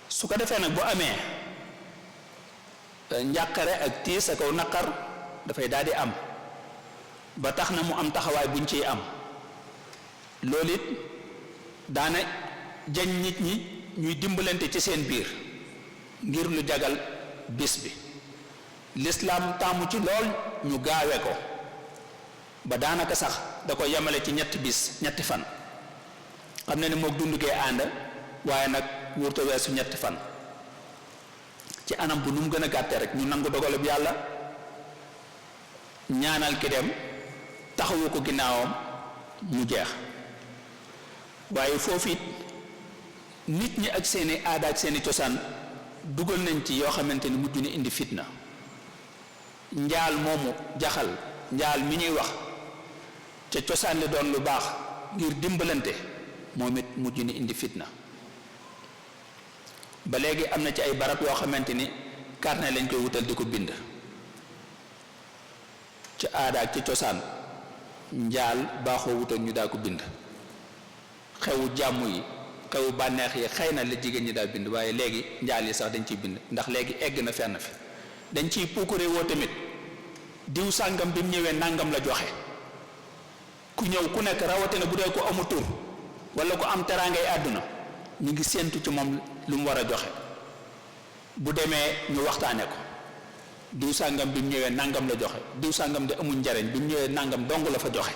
su ko defee nag bu amee njàqare ak tiis ak aw naqar dafay daal di am ba tax na mu am taxawaay buñ ciy am loolu it daana jañ nit ñi ñuy dimbalante ci seen biir ngir lu jagal bis bi lislaam taamu ci lool ñu gaawe ko ba daanaka sax da ko yemale ci ñetti fan xam ne mook dund gee ànd waaye nag wurta weesu ñetti fan ci anam bu nu mu gën a gàtte rek ñu nangu dogalub yàlla ñaanal ki dem taxawu ko ginnaawam mu jeex waaye foofu it nit ñi ak seeni aada ak seeni cosaan dugal nañ ci yoo xamante ni mujj na indi fitna njaal moomu jaxal njaal mi ñuy wax ca cosaan li doon lu baax ngir dimbalante moom it mujj na indi fitna ba léegi am na ci ay barab yoo xamante ni carnet lañ koy wutal di ko bind ci aada ak ci cosaan njaal baaxoo wutal ñu daa ko bind xewu jàmm yi xewu bànneex yi xëy na la jigéen ñi daa bind waaye léegi njaal yi sax dañ ciy bind ndax léegi egg na fenn fi dañ ciy puukure woo tamit diw sàngam bi mu ñëwee nàngam la joxe ku ñëw ku nekk rawatina bu dee ko amu tur wala ko am teraangay àdduna ñu ngi séentu ci moom lu mu war a joxe bu demee ñu waxtaane ko diw sàngam bi mu ñëwee nàngam la joxe diw sàngam de amul njariñ bi mu ñëwee nàngam dong la fa joxe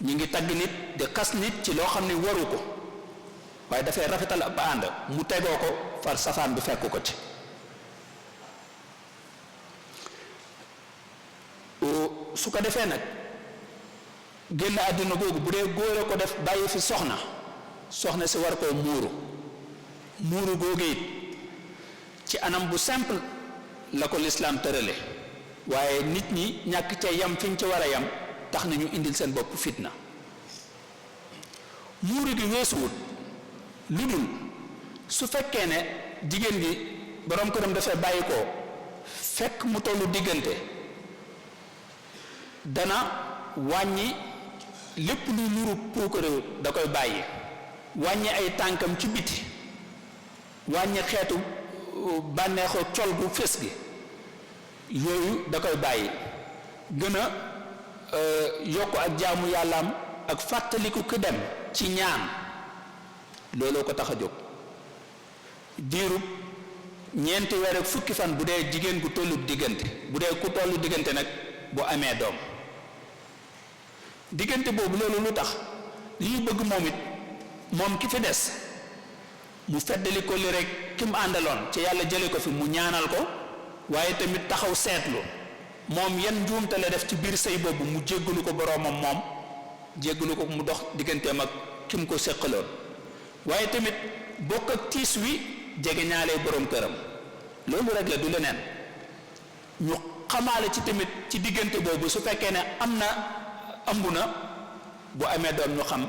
ñu ngi tagg nit di xas nit ci loo xam ne waru ko waaye dafay rafetal ab ànd mu tegoo ko far safaan bi fekk ko ci su ko defee nag génn àdduna googu bu dee góor a ko def bàyyi fi soxna si war koo muuru googu it ci anam bu simple la ko lislaam tërale waaye nit ñi ñàkk ca yam fi ñu ci war a yam tax na ñu indil seen bopp fitna muuru gi weesuwut lu dul su fekkee ne jigéen gi boroom këram dafay bàyyi ko fekk mu tollu diggante dana wàññi lépp luy nuru puukaréew da koy bàyyi wàññi ay tànkam ci biti wàññi xeetu bànneexoo col bu fés gi yooyu da koy bàyyi gën a yokk ak jaamu yàllaam ak fàttaliku ku dem ci ñaan looloo ko tax a jóg diirub ñeenti weer ak fukki fan bu dee jigéen gu tollu diggante bu dee ku tollu diggante nag bu amee doom diggante boobu loolu lu tax li ñu bëgg moom it moom ki fi des mu feddali ko li rek ki mu àndaloon ci yàlla jële ko fi mu ñaanal ko waaye tamit taxaw seetlu moom yan njuumte la def ci biir sëy boobu mu jéggalu ko boroomam moom jéggalu ko mu dox digganteem ak ki mu ko séqaloon waaye tamit bokk ak tiis wi jege ñaalee borom këram loolu rek la du leneen. ñu xamaale ci tamit ci diggante boobu su fekkee ne am na ëmb na bu amee doom ñu xam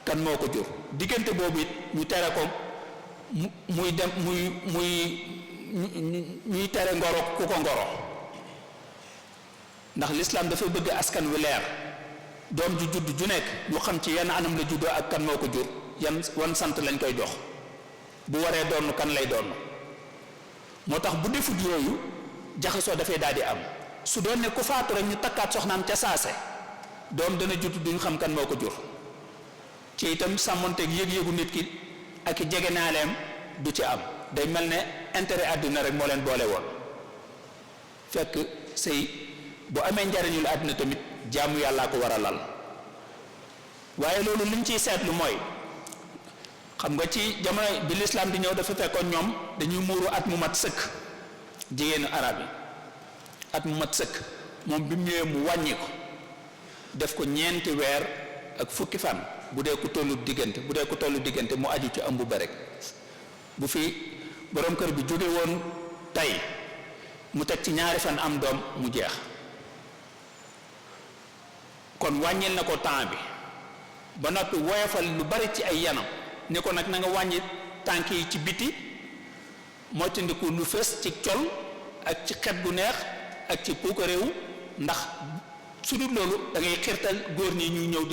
kan moo ko jur diggante boobu it ñu tere ko muy dem ñuy tere ngoro ku ko ngoro ndax lislaam dafay bëgg askan wi leer doom ju judd ju nekk ñu xam ci yenn anam la juddoo ak kan moo ko jur wan sant lañ koy jox bu waree doon kan lay doon moo tax bu defut yooyu jaxasoo dafay daal di am su doon ne ku faatu rek ñu takkaat soxnaam ca saase doom dana judd duñ xam kan moo ko jur ci itam sàmmonteeg yëg-yëgu nit ki ak i jegenaaleem du ci am day mel ne intérêt àdduna rek moo leen boole woon fekk sëy bu amee njariñul àdduna tamit jaamu yàllaa ko war a lal waaye loolu liñ ciy seetlu mooy xam nga ci jamono bi lislaam di ñëw dafa fekkoon ñoom dañuy muuru at mu mat sëkk jigéenu arab yi at mu mat sëkk moom bi mu ñëwee mu wàññi ko def ko 4 weer ak fukki fan bu dee ku tollu diggante mu aju ci ëmb ba rek bu fi borom kër bi jóge woon tey mu teg ci 2 fan am doom mu jeex kon wàññil na ko temps bi ba noppi woyofal lu bari ci ay yanam ni ko nag na nga wàññi tànk yi ci biti moytandiku lu fës ci col ak ci xet gu neex ak ci puukareewu ndax su dul loolu da ngay xirtal góor ñi ñuy ñëw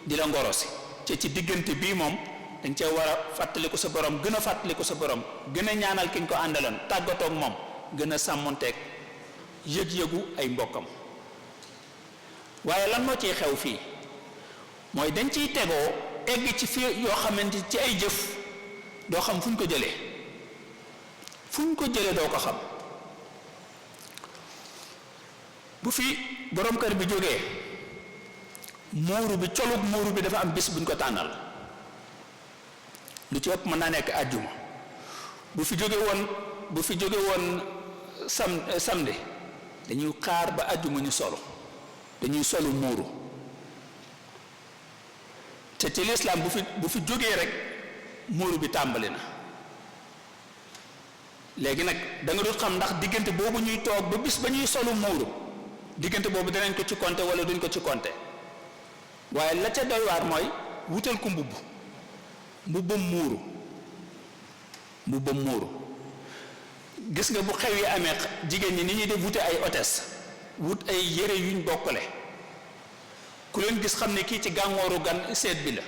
di la ngorosi ci diggante bii moom dañ cee war a fàttaliku sa borom gën a fàttaliku sa borom gën a ñaanal ki ñu ko àndaloon tàggatoog moom gën a sàmmonteeg yëg-yëgu ay mbokkam waaye lan moo ciy xew fii mooy dañ ciy tegoo egg ci fii yoo xamante ci ay jëf doo xam fu ñu ko jëlee doo ko xam bu fi borom kër bi jógee muuru bi colug muuru bi dafa am bis buñ ko tànnal lu ci ëpp mën naa nekk àjjuma bu fi jóge woon samedi dañuy xaar ba àjjuma ñu solo dañuy solu muuru te ci lislaam bu fi jógee rek muuru bi tàmbali na léegi nag da nga dut xam ndax diggante boobu ñuy toog ba bis ba ñuy solu muuru diggante boobu danañ ko ci compter wala duñ ko ci compter waaye la ca doy waar mooy wutal ko mbubbam muuru gis nga bu xew yi amee jigéen ñi ni ñuy def wute ay hôtesse wut ay yére yuñ bokkale ku leen gis xam ne kii ci gàngooru gan seet bi la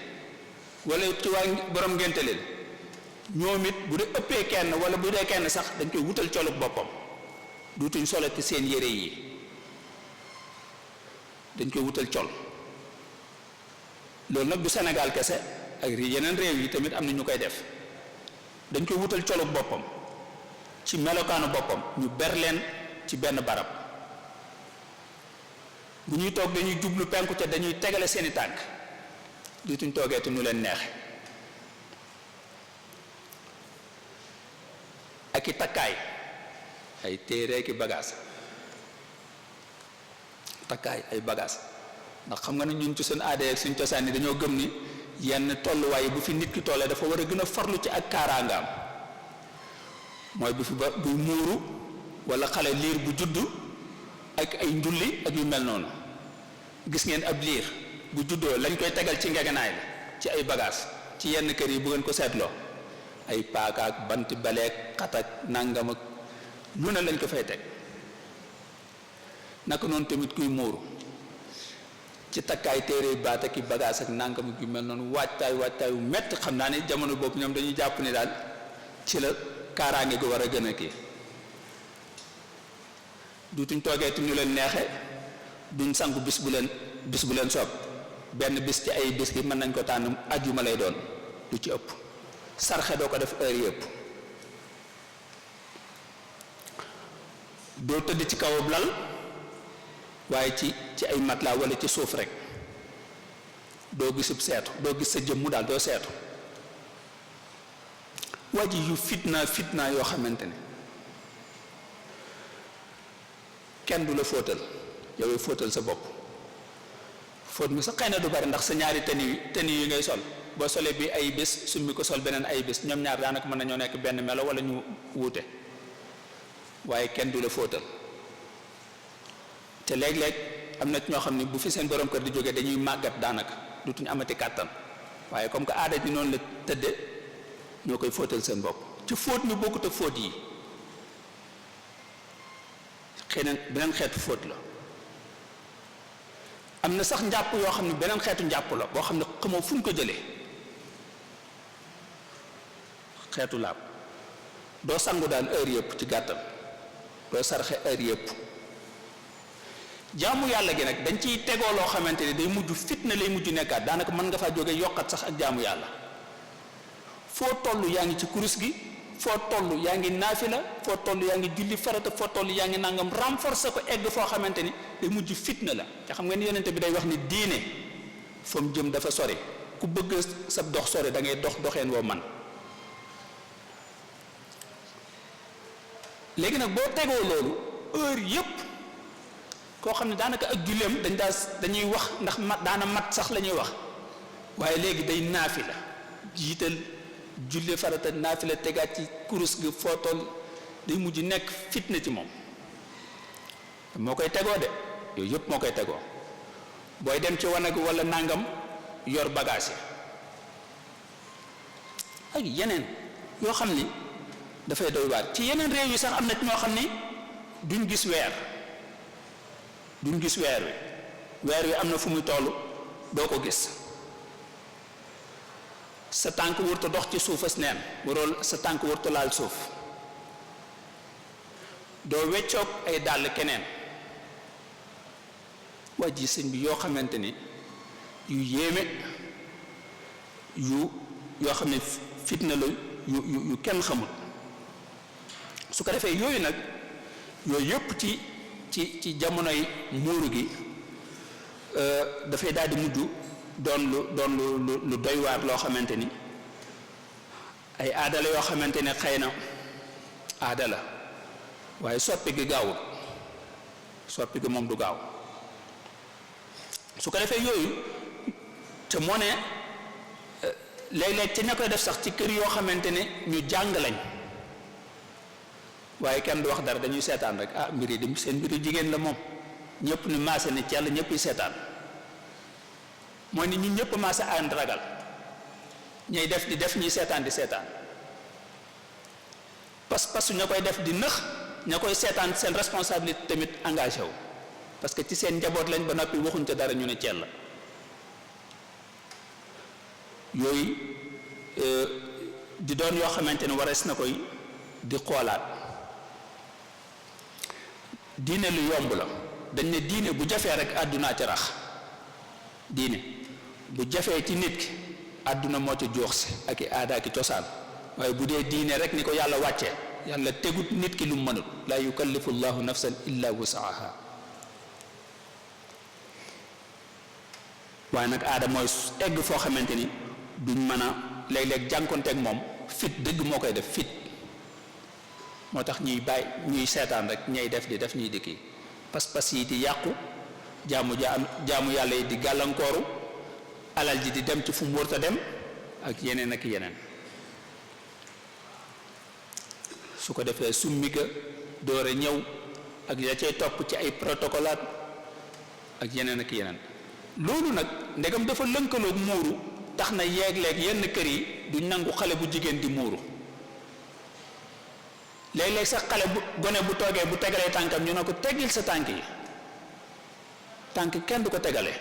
wala ci waa borom ngénte leen ñoom it bu dee ëppee kenn wala bu dee kenn sax dañ koy wutal colug boppam duutuñ solo ci seen yére yi dañ koy wutal col loolu nag du Sénégal kese ak yeneen réew yi tamit am na ñu koy def dañ koy wutal colug boppam ci melokaanu boppam ñu ber leen ci benn barab bu ñuy toog dañuy jublu penku ca dañuy tegale seeni tànk duutuñ toogee te nu leen neexe ak i takkaay ay téere ki bagaas takkaay ay bagaas ndax xam nga ne ñun ci seen aada ak suñ cosaan yi dañoo gëm ni yenn tolluwaay bu fi nit ki tollee dafa war a gën a farlu ci ak kaaraangaam mooy bu fi ba buy muuru wala xale liir bu juddu ak ay njulli ak yu mel noonu gis ngeen ab liir bu juddoo lañ koy tegal ci ngegenaay la ci ay bagaas ci yenn kër yi bu ngeen ko seetloo ay paaka ak bant baleek xat ak nàngam ak lu ne lañ ko fay teg naka noonu tamit kuy muuru ci takkaay téere baat ak i bagaas ak nàngam ak yu mel noonu waajtaay wu metti xam naa ne jamono boobu ñoom dañuy jàpp ni daal ci la kaaraange gi war a gën a kii dutuñ toogee tu ñu leen neexe duñ sangu bis bu leen soob benn bis ci ay bis gi mën nañ ko tànn ajjuma lay doon lu ci ëpp sarxe doo ko def heure yëpp doo tëdd ci kawub lal waaye ci ay matelas wala ci suuf rek doo gisub seetu doo gis sa jëmmu daal doo seetu waji yu fitna yoo xamante ne kenn du la fóotal yow fóotal sa bopp fóot mi sa xëy na du bari ndax sa ñaari tenue yi ngay sol boo solee bi ay bés summi ko sol beneen ay bés ñoom ñaar daanaka mën nañoo nekk benn melo wala ñu wuute waaye kenn du la fóotal te léeg-léeg am na ñoo xam ne bu fi seen borom kër di jógee dañuy màggat daanaka dutuñu amati kàttan waaye comme que aada ji noonu la tëdde ñoo koy fóotal seen bopp ci fóot ñu bokkut ak fóot yi xëy na beneen xeetu fóot la am na sax njàpp yoo xam ne beneen xeetu njàpp la boo xam ne xamoo fu ñu ko jëlee xeetu laab doo sangu daal heure yëpp ci gàttal doo sarxe heure yëpp jaamu yàlla gi nag dañ ciy tegoo loo xamante ni day mujj fitna lay mujj nekkaat daanaka mën nga faa jóge yokkat sax ak jaamu yàlla foo toll yaa ngi ci kurus gi foo toll yaa ngi naafila foo toll yaa ngi julli farata foo toll yaa ngi nangam renforcer ko egg foo xamante ni day mujj fitna la te xam nga ni yonente bi day wax ni diine fa mu jëm dafa sori ku bëgg sa dox sori da ngay dox doxeen woo man léegi nag boo tegoo loolu heure yépp koo xam ne daanaka ak julleem dañuy wax ndax daana mat sax la ñuy wax waaye léegi day naafila jiital julli farata naafila tegaat ci kurus gi foo toll day mujj nekk fitna ci moom moo koy tegoo de yooyu yëpp moo koy tegoo booy dem ci wanag wala nangam yor bagage yi ak yeneen yoo xam ni dafay doy waar ci yeneen réew yi sax am na ñoo xam ni duñ gis weer wi am na fu muy toll doo ko gis sa tànk wurtu dox ci suufas neen waroo sa tànk wurtu laal suuf doo weccoog ay dàll keneen waa ji sëñ bi yoo xamante ni yu yéeme yoo xam ne fitna la yu kenn xamul su ko defee yooyu nag yooyu yëpp ci jamonoy muuru gi dafay daal di mujj doon lu doy waar loo xamante ni ay aada la yoo xamante ne xëy na aada la waaye soppi gi gaawul soppi gi moom du gaaw su ko defee yooyu te moo ne léeg-léeg ci ña koy def sax ci kër yoo xamante ne ñu jàng lañ waaye kenn du wax dara dañuy seetaan rek mbir yi di seen mbiru jigéen la moom ñëpp ni maase ni cell ñëpp yi seetaan mooy ni ñun ñëpp maase ànd ragal ñay def di def ñuy seetaan di seetaan pas-pasu ña koy def di nëx ña koy seetaan seen responsabilité tamit engagé wu parce que ci seen njaboot lañ ba noppi waxuñ ca dara ñu ne cell yooyu di doon yoo xamante ne warees na koy di xoolaat diine lu yomb la dañ ne diine bu jafee rek àddunaa ci rax diine bu jafee ci nit ki àdduna moo ci joox si ak i aada ak i cosaan waaye bu dee diine rek ni ko yàlla wàccee yàlla tegut nit ki lu mu mënut laa yukallifu llahu nafsan illa wusaaha waaye nag aada mooy egg foo xamante ni duñ mën a léeg-léeg jànkonteeg moom fit dëgg moo koy def fit moo tax ñuy bàyyi ñuy seetaan rek ñay def di def ñuy dikki pas-pas yi di yàqu jaamu yàlla yi di gàllankooru alal ji di dem ci fu mu wërta dem ak yeneen ak yeneen su ko defee summi ga doore ñëw ak ya cay topp ci ay protocolaat ak yeneen ak yeneen loolu nag ndegam dafa lënkaloog muuru tax na yeeg-leeg yenn kër yi duñ nangu xale bu jigéen di muuru léeg-léeg sax xale bu gone bu toogee bu tegalee tànkam ñu ne ko teggil sa tànk yi tànk kenn du ko tegalee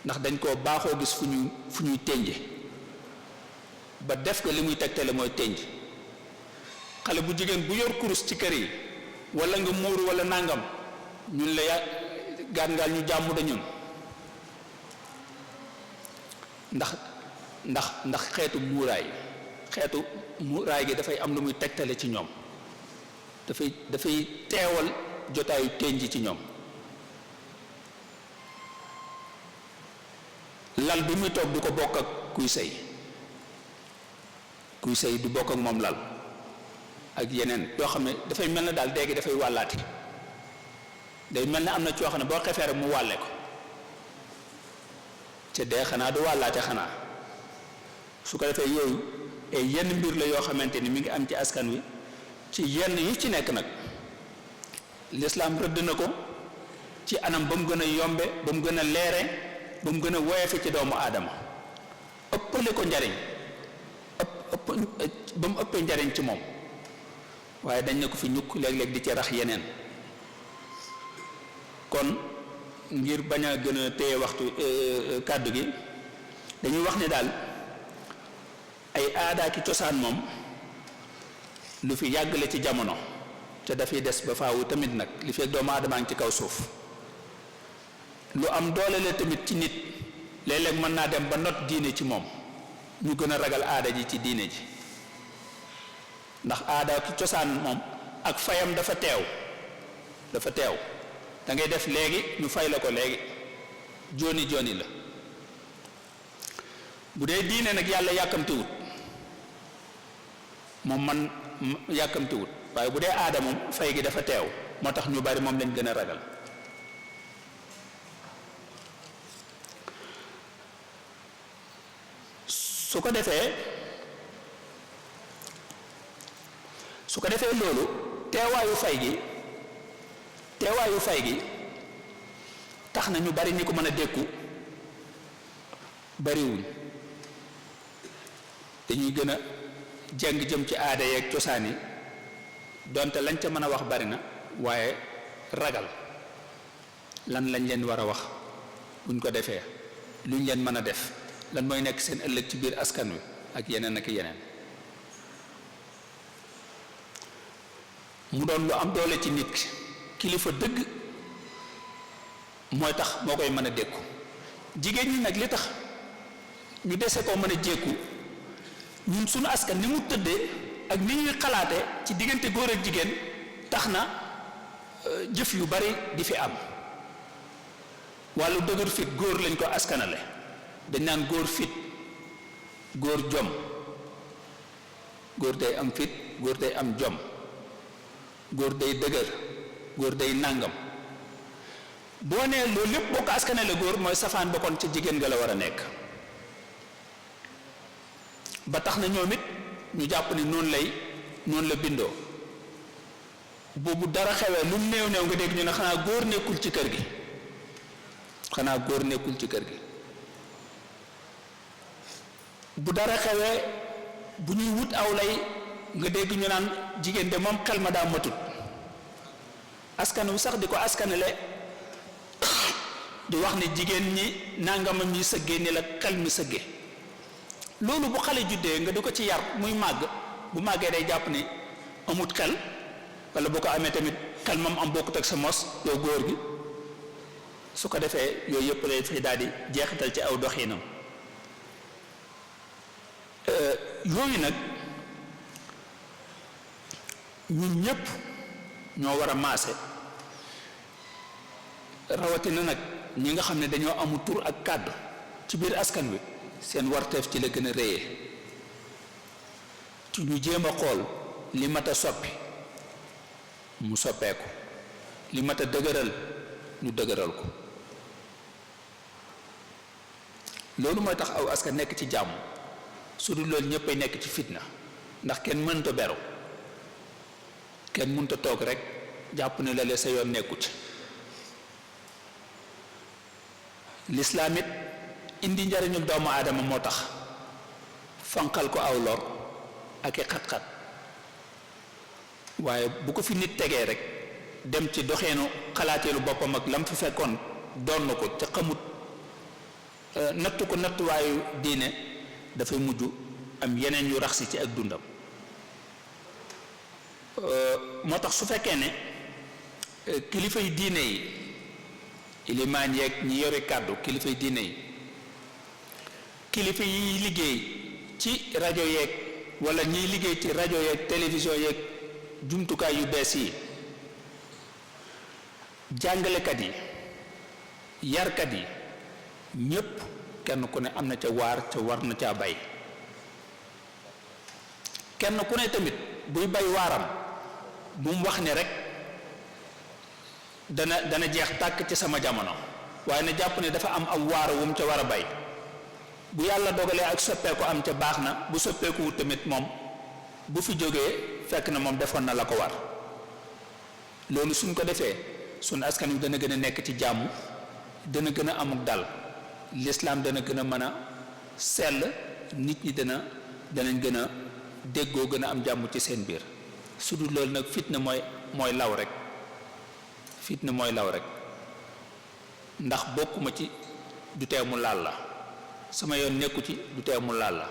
ndax dañ koo baaxoo gis fu ñuy ténje ba def ko li muy tegtale mooy ténj xale bu jigéen bu yor kurus ci kër yi wala nga muuru wala nangam ñun la gàngaal ñu jàmm da ñun ndax xeetu muuraay gi dafay am lu muy tegtale ci ñoom dafay teewal jotaayu ténj ci ñoom lal bi muy toog du ko bokk ak kuy sëy du bokk ak moom lal ak yeneen yoo xam ne dafay mel na daal léegi dafay wàllaati day mel ne am na ci yoo xam ne boo xefee rek mu wàlle ko te dee xanaa du wàllaate xanaa su ko defee yooyu ay yenn mbir la yoo xamante ni mi ngi am ci askan wi ci yenn yu ci nekk nag lislaam rëdd na ko ci anam ba mu gën a yombe ba mu gën a leere ba mu gën a woyofe ci doomu aadama ëppale ko njariñ ba mu ëppee njariñ ci moom waaye dañ ne ko fi ñukk léeg-léeg di ci rax yeneen kon ngir bañ a gën a téye waxtu kàddu gi dañuy wax ne daal ay aadaa ki cosaan moom lu fi yàggale ci jamono te dafay des ba faawu tamit nag li fekk doomu aadamaa ngi ci kaw suuf lu am doole la tamit ci nit léeg-léeg mën naa dem ba not diine ci moom ñu gën a ragal aada ji ci diine ji ndax aada ki cosaan moom ak fayam dafa teew da ngay def léegi ñu fay la ko léegi jooni jooni la bu dee diine nag yàlla yàkkamtiwut moom man yàkkamtiwut waaye bu dee aada moom fay gi dafa teew moo tax ñu bari moom lañ gën a ragal su ko defee loolu teewaayu fay gi tax na ñu bari ñi ko mën a dékku bariwuñ dañuy gën a jàng jëm ci aada yeeg cosaan yi donte lañ ca mën a wax bari na waaye ragal lan lañ leen war a wax buñ ko defee luñ leen mën a def lan mooy nekk seen ëllëg ci biir askan wi ak yeneen ak yeneen mu doon lu am doole ci nit kilifa dëgg mooy tax moo koy mën a dékku jigéen ñi nag li tax ñu dese koo mën a jékku ñun suñu askan ni mu tëddee ak ni ñuy xalaate ci diggante góor ak jigéen tax na jëf yu bari di fi am wàllu dëgër fit góor lañ ko askanale dañ naan góor fit góor jom góor day am fit góor day am jom góor day dëgër góor day nàngam boo nee loolu lépp boo ko askanale góor mooy safaan bokkoon ca jigéen nga la war a nekk ba tax na ñoom it ñu jàpp ni noonu la bindoo boobu dara xewee lu néew néew nga dégg ñu ne xanaa góor nekkul ci kër gi bu dara xewee bu ñuy wut aw lay nga dégg ñu naan jigéen de moom xel ma daa matut askan wi sax di ko askanale di wax ne jigéen ñi nangamam ñi sëggee ni la xel mi sëggee loolu bu xale juddee nga di ko ci yar muy màgg bu màggee day jàpp ni amut xel wala boo ko amee tamit xel moom am bokkut ak sa mos yow góor gi su ko defee yooyu yëpp lay fay daal di jeexital ci aw doxinam yooyu nag ñun ñëpp ñoo war a maase rawatina nag ñi nga xam ne dañoo amu tur ak kàddu ci biir askan wi seen warteef ci la gën a réyee ci ñu jéem a xool li mat a soppi mu soppeeku li mat a dëgëral ñu dëgëral ko loolu mooy tax aw askan nekk ci jàmm su dul loolu ñëppay nekk ci fitna ndax kenn mënta beru kenn mënta toog rek jàpp ne la sa yoon nekku ci lislaam it indi njariñu doomu aadama moo tax fanqal ko aw lor ak i xat-xat waaye bu ko fi nit tegee rek dem ci doxeenu xalaateelu boppam ak lam fi fekkoon doon na ko te xamut nattu ko nattuwaayu diine dafay mujj am yeneen yu raxsi ci ak dundam moo tax su fekkee ne kilifa yi diine yi ilimaan yeeg ñi yore kàddu kilifa yi diine yi kilifa yi liggéey ci rajo yeeg wala ñiy liggéey ci rajo yeeg télévision yeeg jumtukaay yu bees yi jàngalekat yi yarkat yi ñépp kenn ku ne am na ca waar ca war na caa bay kenn ku ne tamit buy bay waaram bu mu wax ne rek dana jeex tàkk ci sama jamono waaye na jàpp ne dafa am aw waar wu mu ca war a bay bu yàlla dogalee ak soppeeku am ca baax na, bu soppeeku wut tamit moom bu fi jógee fekk na moom defoon na la ko war. loolu suñ ko defee suñ askan wi dana gën a nekk ci jàmm, dana gën a amuk dal, lislaam dana gën a mën a sell, nit ñi danañ gën a déggoo, gën a am jàmm ci seen biir. su dul loolu nag fitna mooy law rek, fitna mooy law rek, ndax bokkuma ci du tee mu laal la, sama yoon nekku ci du tee mu laal la,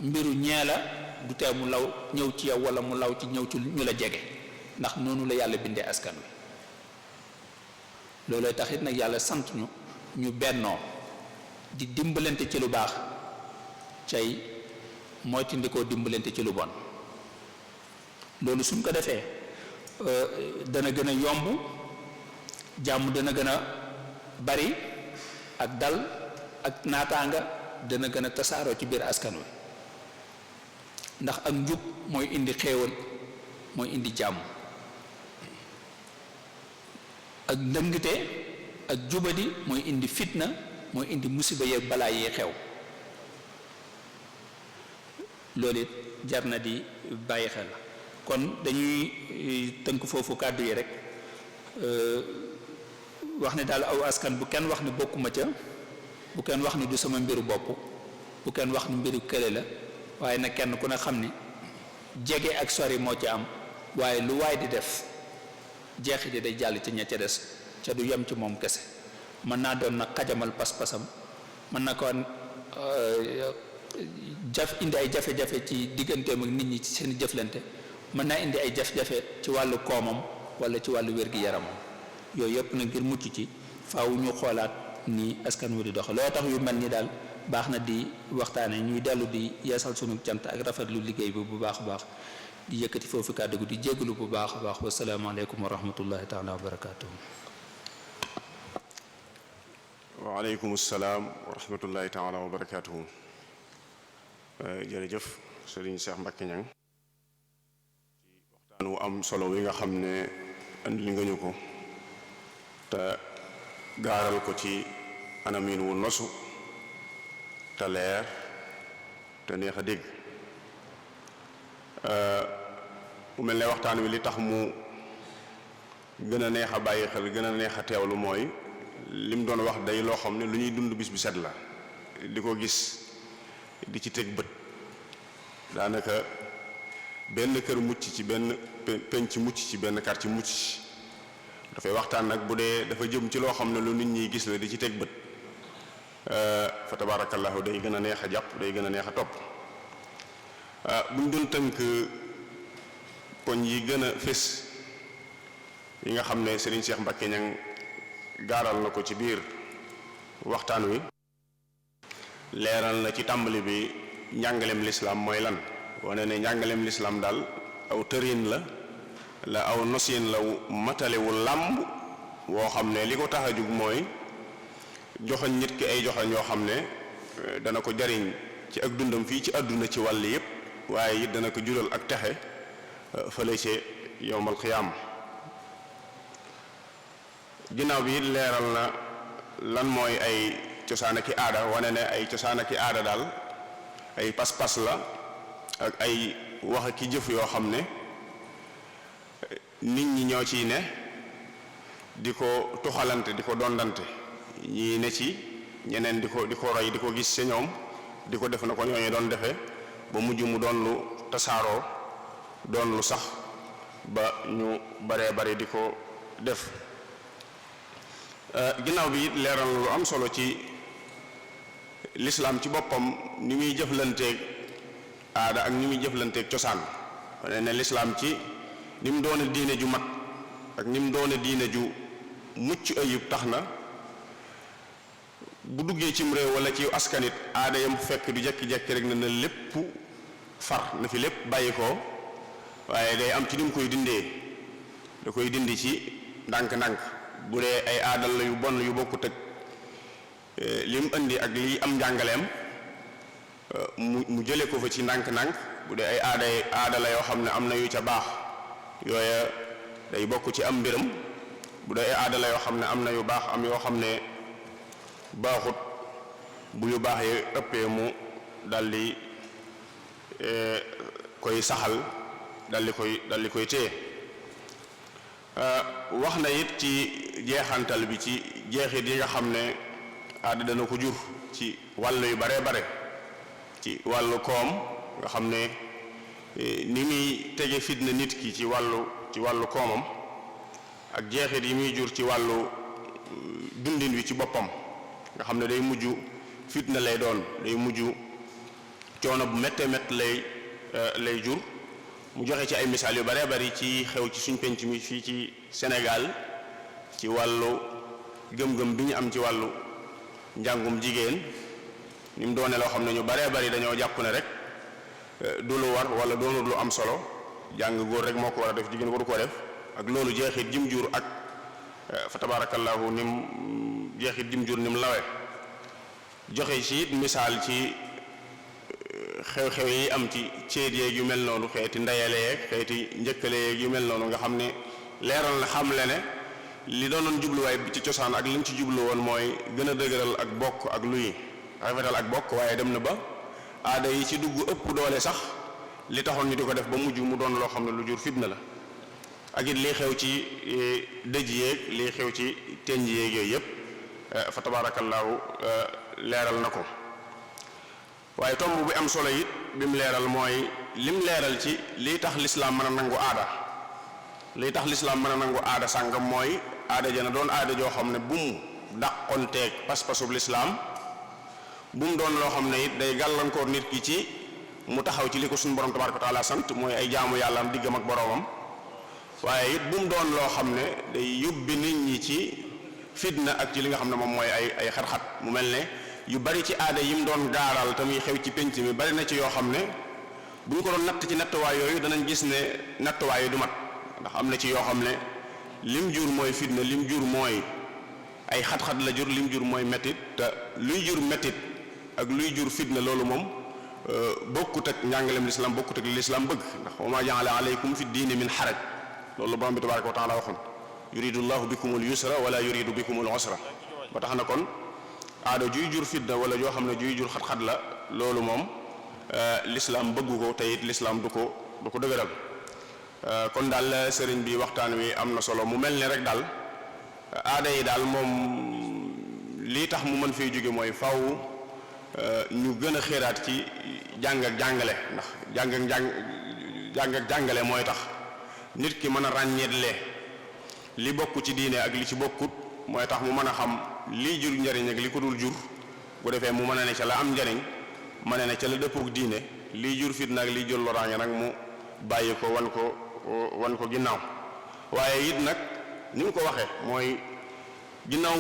mbiru ñee la du tee mu law ñëw ci yow wala mu law ci ñëw ci ñu la jege, ndax noonu la yàlla bindee askan wi. loolooy taxit nag yàlla sant ñu bennoo di dimbalante ci lu baax cay moytandikoo dimbalante ci lu bon. loolu suñ ko defee dana gën a yomb, jàmm dana gën a bari, ak dal ak naataanga dana gën a tasaaroo ci biir askan wi, ndax ak njub mooy indi xéewal, mooy indi jàmm. ak ndëngte ak jubadi mooy indi fitna, mooy indi musiba yeeg balaa yi xew. loolu it jar na di bàyyi xel. kon dañuy tënk foofu kàddu yi rek, wax ne daal aw askan bu kenn wax ne bokkuma ca, bu kenn wax ni du sama mbiru bopp, bu kenn wax ni mbiru kële la, waaye nag kenn ku ne xam ni jege ak sori moo ci am, waaye lu waay di def jeexi di day jàll ci ña ca des, ca du yem ci moom kese. mën naa doon nag xajamal pas-pasam, mën na ko indi ay jafe-jafe ci digganteem ak nit ñi ci seen jëflante, mën naa indi ay jafe-jafe ci wàllu koomam wala ci wàllu wér-gi-yaramam. yooyu yëpp nag ngir mucc ci faaw ñu xoolaat ni askan wi di doxe. loo tax yu mel ni daal baax na di waxtaane, ñuy dellu di yeesal sunu cant ak rafetlu liggéey bi bu baax a baax, di yëkkati foofu kàddu gu di jégalu bu baax a baax. wasalaamaaleykum wa rahmatullahi taala wa barakaatuhu. waaleykum salaam wa rahmatullahi taala wa barakaatuhu. jërëjëf Serigne Cheikh Mbacké Niang ci waxtaan wu am solo wi nga xam ne andil nga ñu ko te gaaral ko ci anamin wu nosu te leer te neex a dégg. mu mel ne waxtaan wi li tax mu gën a neex a bàyyi xel, gën a neex a teewlu mooy lim doon wax day loo xam ne lu ñuy dund bis bi set la, di ko gis di ci teg bët. daanaka benn kër mucc ci benn penc mucc ci benn quartier mucc ci. dafay waxtaan nag bu dee dafa jëm ci loo xam ne lu nit ñi gis la di ci teg bët, fa tabarakallahu day gën a neex a jàpp, day gën a neex a topp. buñ doon tënk koñ yi gën a fés yi nga xam ne Serigne Cheikh Mbacké Niang gaaral na ko ci biir waxtaan wi, leeral na ci tàmbali bi njàngaleem lislaam mooy lan, wane ne njàngaleem lislaam daal aw tërin la aw nosin la matalewu làmb woo xam ne li ko tax a jug mooy joxañ nit ki ay joxañ yoo xam ne dana ko jariñ ci ak dundam fii ci àdduna ci wàll yépp, waaye it dana ko jural ak texe fële ci yowmal xiyaam. ginnaaw bi it leeral na lan mooy ay cosaan ak i aada, wane ne ay cosaan ak i aada daal ay pas-pas la ak ay wax ak i jëf yoo xam ne nit ñi ñoo ciy ne di ko tuxalante, di ko dondante, ñii ne ci ñeneen di ko roy, di ko gis ci ñoom, di ko def na ko ñooñu doon defee, ba mujj mu doon lu tasaaroo, doon lu sax ba ñu baree bari di ko def. ginnaaw bi it leeral na lu am solo ci lislaam ci boppam ni muy jëflanteeg aada ak ni muy jëflanteeg cosaan. wane ne lislaam ci ni mu doone diine ju mat ak ni mu doone diine ju mucc ayib tax na bu duggee cim réew wala ci askanit aada yam fekk du jekki-jekki rek na lépp far na fi lépp bàyyi ko, waaye day am ci ni mu koy dindee, da koy dindi ci ndànk-ndànk. bu dee ay aadal la yu bon yu bokkut ak li mu indi ak liy am njàngaleem, mu jële ko fa ci ndànk-ndànk. bu dee ay aada la yoo xam ne am na yu ca baax, yooya day bokk ci am mbiram. bu dee ay aada la yoo xam ne am na yu baax, am yoo xam ne baaxut, bu yu baax yi ëppee mu daldi koy saxal daldi koy téye wax na it ci jeexantal bi ci jeexit yi nga xam ne aada dana ko jur ci wàll yu bare bare ci wàllu koom nga xam ne ni muy tege fitna nit ki ci wàllu koomam ak jeexit yi muy jur ci wàllu dundin wi ci boppam nga xam ne day mujj fitna lay doon day mujj coono bu méttee métt lay jur mu joxe ci ay misaal yu bare bari ci xew ci suñ penc mi fii ci Sénégal ci wàllu gëm-gëm bi ñu am ci wàllu njàngum jigéen ni mu doone loo xam ne ñu bare bari dañoo jàpp ne rek du lu war wala doonul lu am solo jàng góor rek moo ko war a def jigéen waru koo def ak loolu jeexit jim jur ak fa tabarakallahu nim jeexit jim jur nim lawe joxe ci it misaal ci xew-xew yi am ci céet yeeg yu mel noonu xeeti ndeyale yeeg xeeti njëkkale yeeg yu mel noonu nga xam ne leeral na xam le ne li doonoon jubluwaay bi ci cosaan ak liñ ci jublu woon mooy gën a dëgëral ak bokk ak luy rafetal ak bokk waaye dem na ba aada yi ci dugg ëpp doole sax li taxoon ñu di ko def ba mujj mu doon loo xam ne lu jur fitna la ak it lii xew ci dëj yeeg lii xew ci tenj yeeg yooyu yëpp fa tabaarakallaahu leeral na ko waaye tomb bi am solo it bi mu leeral mooy lim leeral ci lii tax lislaam mën a nangu aada lii tax lislaam mën a nangu aada sàngam mooy aada jana doon aada joo xam ne bu mu dàqonteeg pas-pasub lislaam bu mu doon loo xam ne it day gàllankoor nit ki ci mu taxaw ci li ko suñu borom tabaaraka wa taala sant mooy ay jaamu yàlla am diggam ak boromam waaye it bu mu doon loo xam ne day yóbbi nit ñi ci fitna ak ci li nga xam ne moom mooy ay xat-xat mu mel ne yu bari ci aada yi mu doon gaaral te muy xew ci penc mi bari na ci yoo xam ne bu ñu ko doon natt ci nattuwaay yooyu danañ gis ne nattuwaay yi du mat ndax am na ci yoo xam ne lim jur mooy fitna lim jur mooy ay xat-xat la jur lim jur mooy mettit te luy jur mettit ak luy jur fitna loolu moom bokkut ak njàngaleem lislaam bokkut ak lislaam bëgg ndax wa maa ja'ala alaykum fi diini min xaraj loolu borom bi tabaaraka wa taala waxoon yuridu llahu bikumul yusra wala yuridu bikumul usra ba tax na kon aada juy jur fitna wala joo xam ne juy jur xat-xat la loolu moom lislaam bëggu ko te it lislaam du ko dëgëral kon daal sëriñ bi waxtaan wi am na solo mu mel ne rek daal aada yi daal moom lii tax mu mën fay jóge mooy faw ñu gën a xéeraat ci jàng ak jàngale ndax jàng ak jàngale mooy tax nit ki mën a ràññeetle li bokk ci diine ak li ci bokkut mooy tax mu mën a xam lii jur njariñ ak li ko dul jur bu defee mu mën a ne ca la am njariñ mën a ne ca la dëppook diine lii jur fitna ak lii jur loraange nag mu bàyyi ko wan ko ginnaaw waaye it nag ni mu ko waxee mooy ginnaaw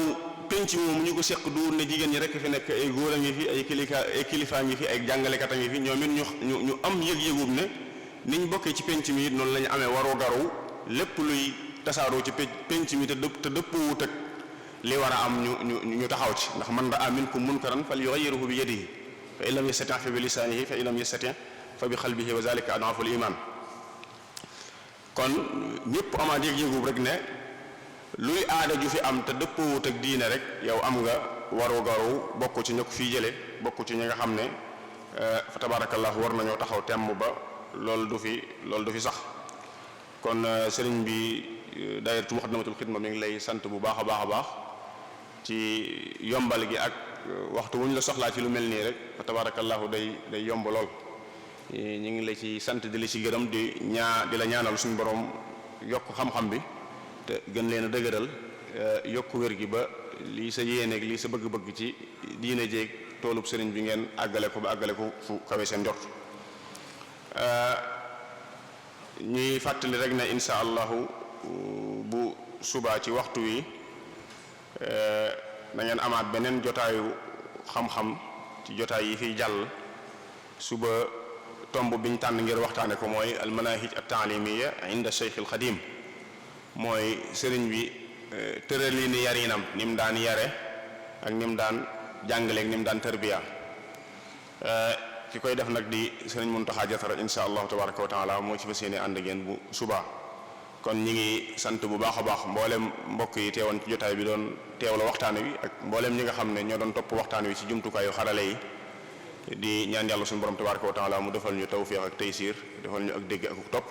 penc moom ñu ko seq du ne jigéen ñi rekk fi nekk ay góor a ngi fi ay kilifaa ngi fi ay jàngalekat a ngi fi ñoom it ñu am yëg-yëgub ne niñ bokkee ci penc mi it noonu la ñu amee waroo garu lépp luy tasaaroo ci penc mi te dëppoowut ak li war a am ñu taxaw ci ndax man raa minkum munkaran fal yughayyiruhu bi yadihi fa in lam yastati' fa bi lisaanihi fa in lam yastati' fa bi qalbihi wa zalika ad'afu al-iman kon ñëpp amaat yëg-yëgub rek ne luy aada ju fi am te dëppoowut ak diine rek yow am nga waru garu bokk ci ña ko fiy jële bokk ci ñi nga xam ne fa tabarakallahu war nañoo taxaw temm ba loolu du fi sax kon sëriñ bi daayiratu Muxaddamatul Xidma mi ngi lay sant bu baax a baax ci yombal gi ak waxtu wu ñu la soxlaa ci lu mel nii rek fa tabarakallahu day yomb lool ñu ngi la ci sant di la ci gërëm di la ñaanal suñu borom yokk xam-xam bi te gën leen a dëgëral yokk wér gi ba lii sa yéeneeg lii sa bëgg-bëgg ci diine jéeg toolub sëriñ bi ngeen àggale ko ba àggale ko fu kawe seen njort ñuy fàttali rek ne insha allahu bu subaa ci waxtu wi da ngeen amaat beneen jotaayu xam-xam ci jotaay yi fiy jàll suba tomb biñ tànn ngir waxtaane ko mooy al manahij at taalimiya inda cheikh al xadim mooy sëriñ bi tërali ni yarinam ni mu daan yare ak ni mu daan jàngaleeg ni mu daan tarbiya ki koy def nag di sëriñ Muntaxa Jatara insha allahu tabaraka wa taala moo ci fas yéene ànd ak yéen bu subaa kon ñi ngi sant bu baax a baax mboolem mbokk yi teewoon ci jotaay bi doon teewla waxtaan wi ak mboolem ñi nga xam ne ñoo doon topp waxtaan wi ci jumtukaayu xarale yi di ñaan yàlla suñu borom tabaraka wa taala mu defal ñu tawfiq ak taysiir defal ñu ak dégg ak topp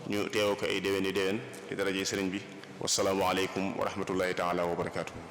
ñu teewoo ko ay déwéni déwén ci daraje sëriñ bi wasalaamu aleykum wa rahmatullahi taala wa barakaatu.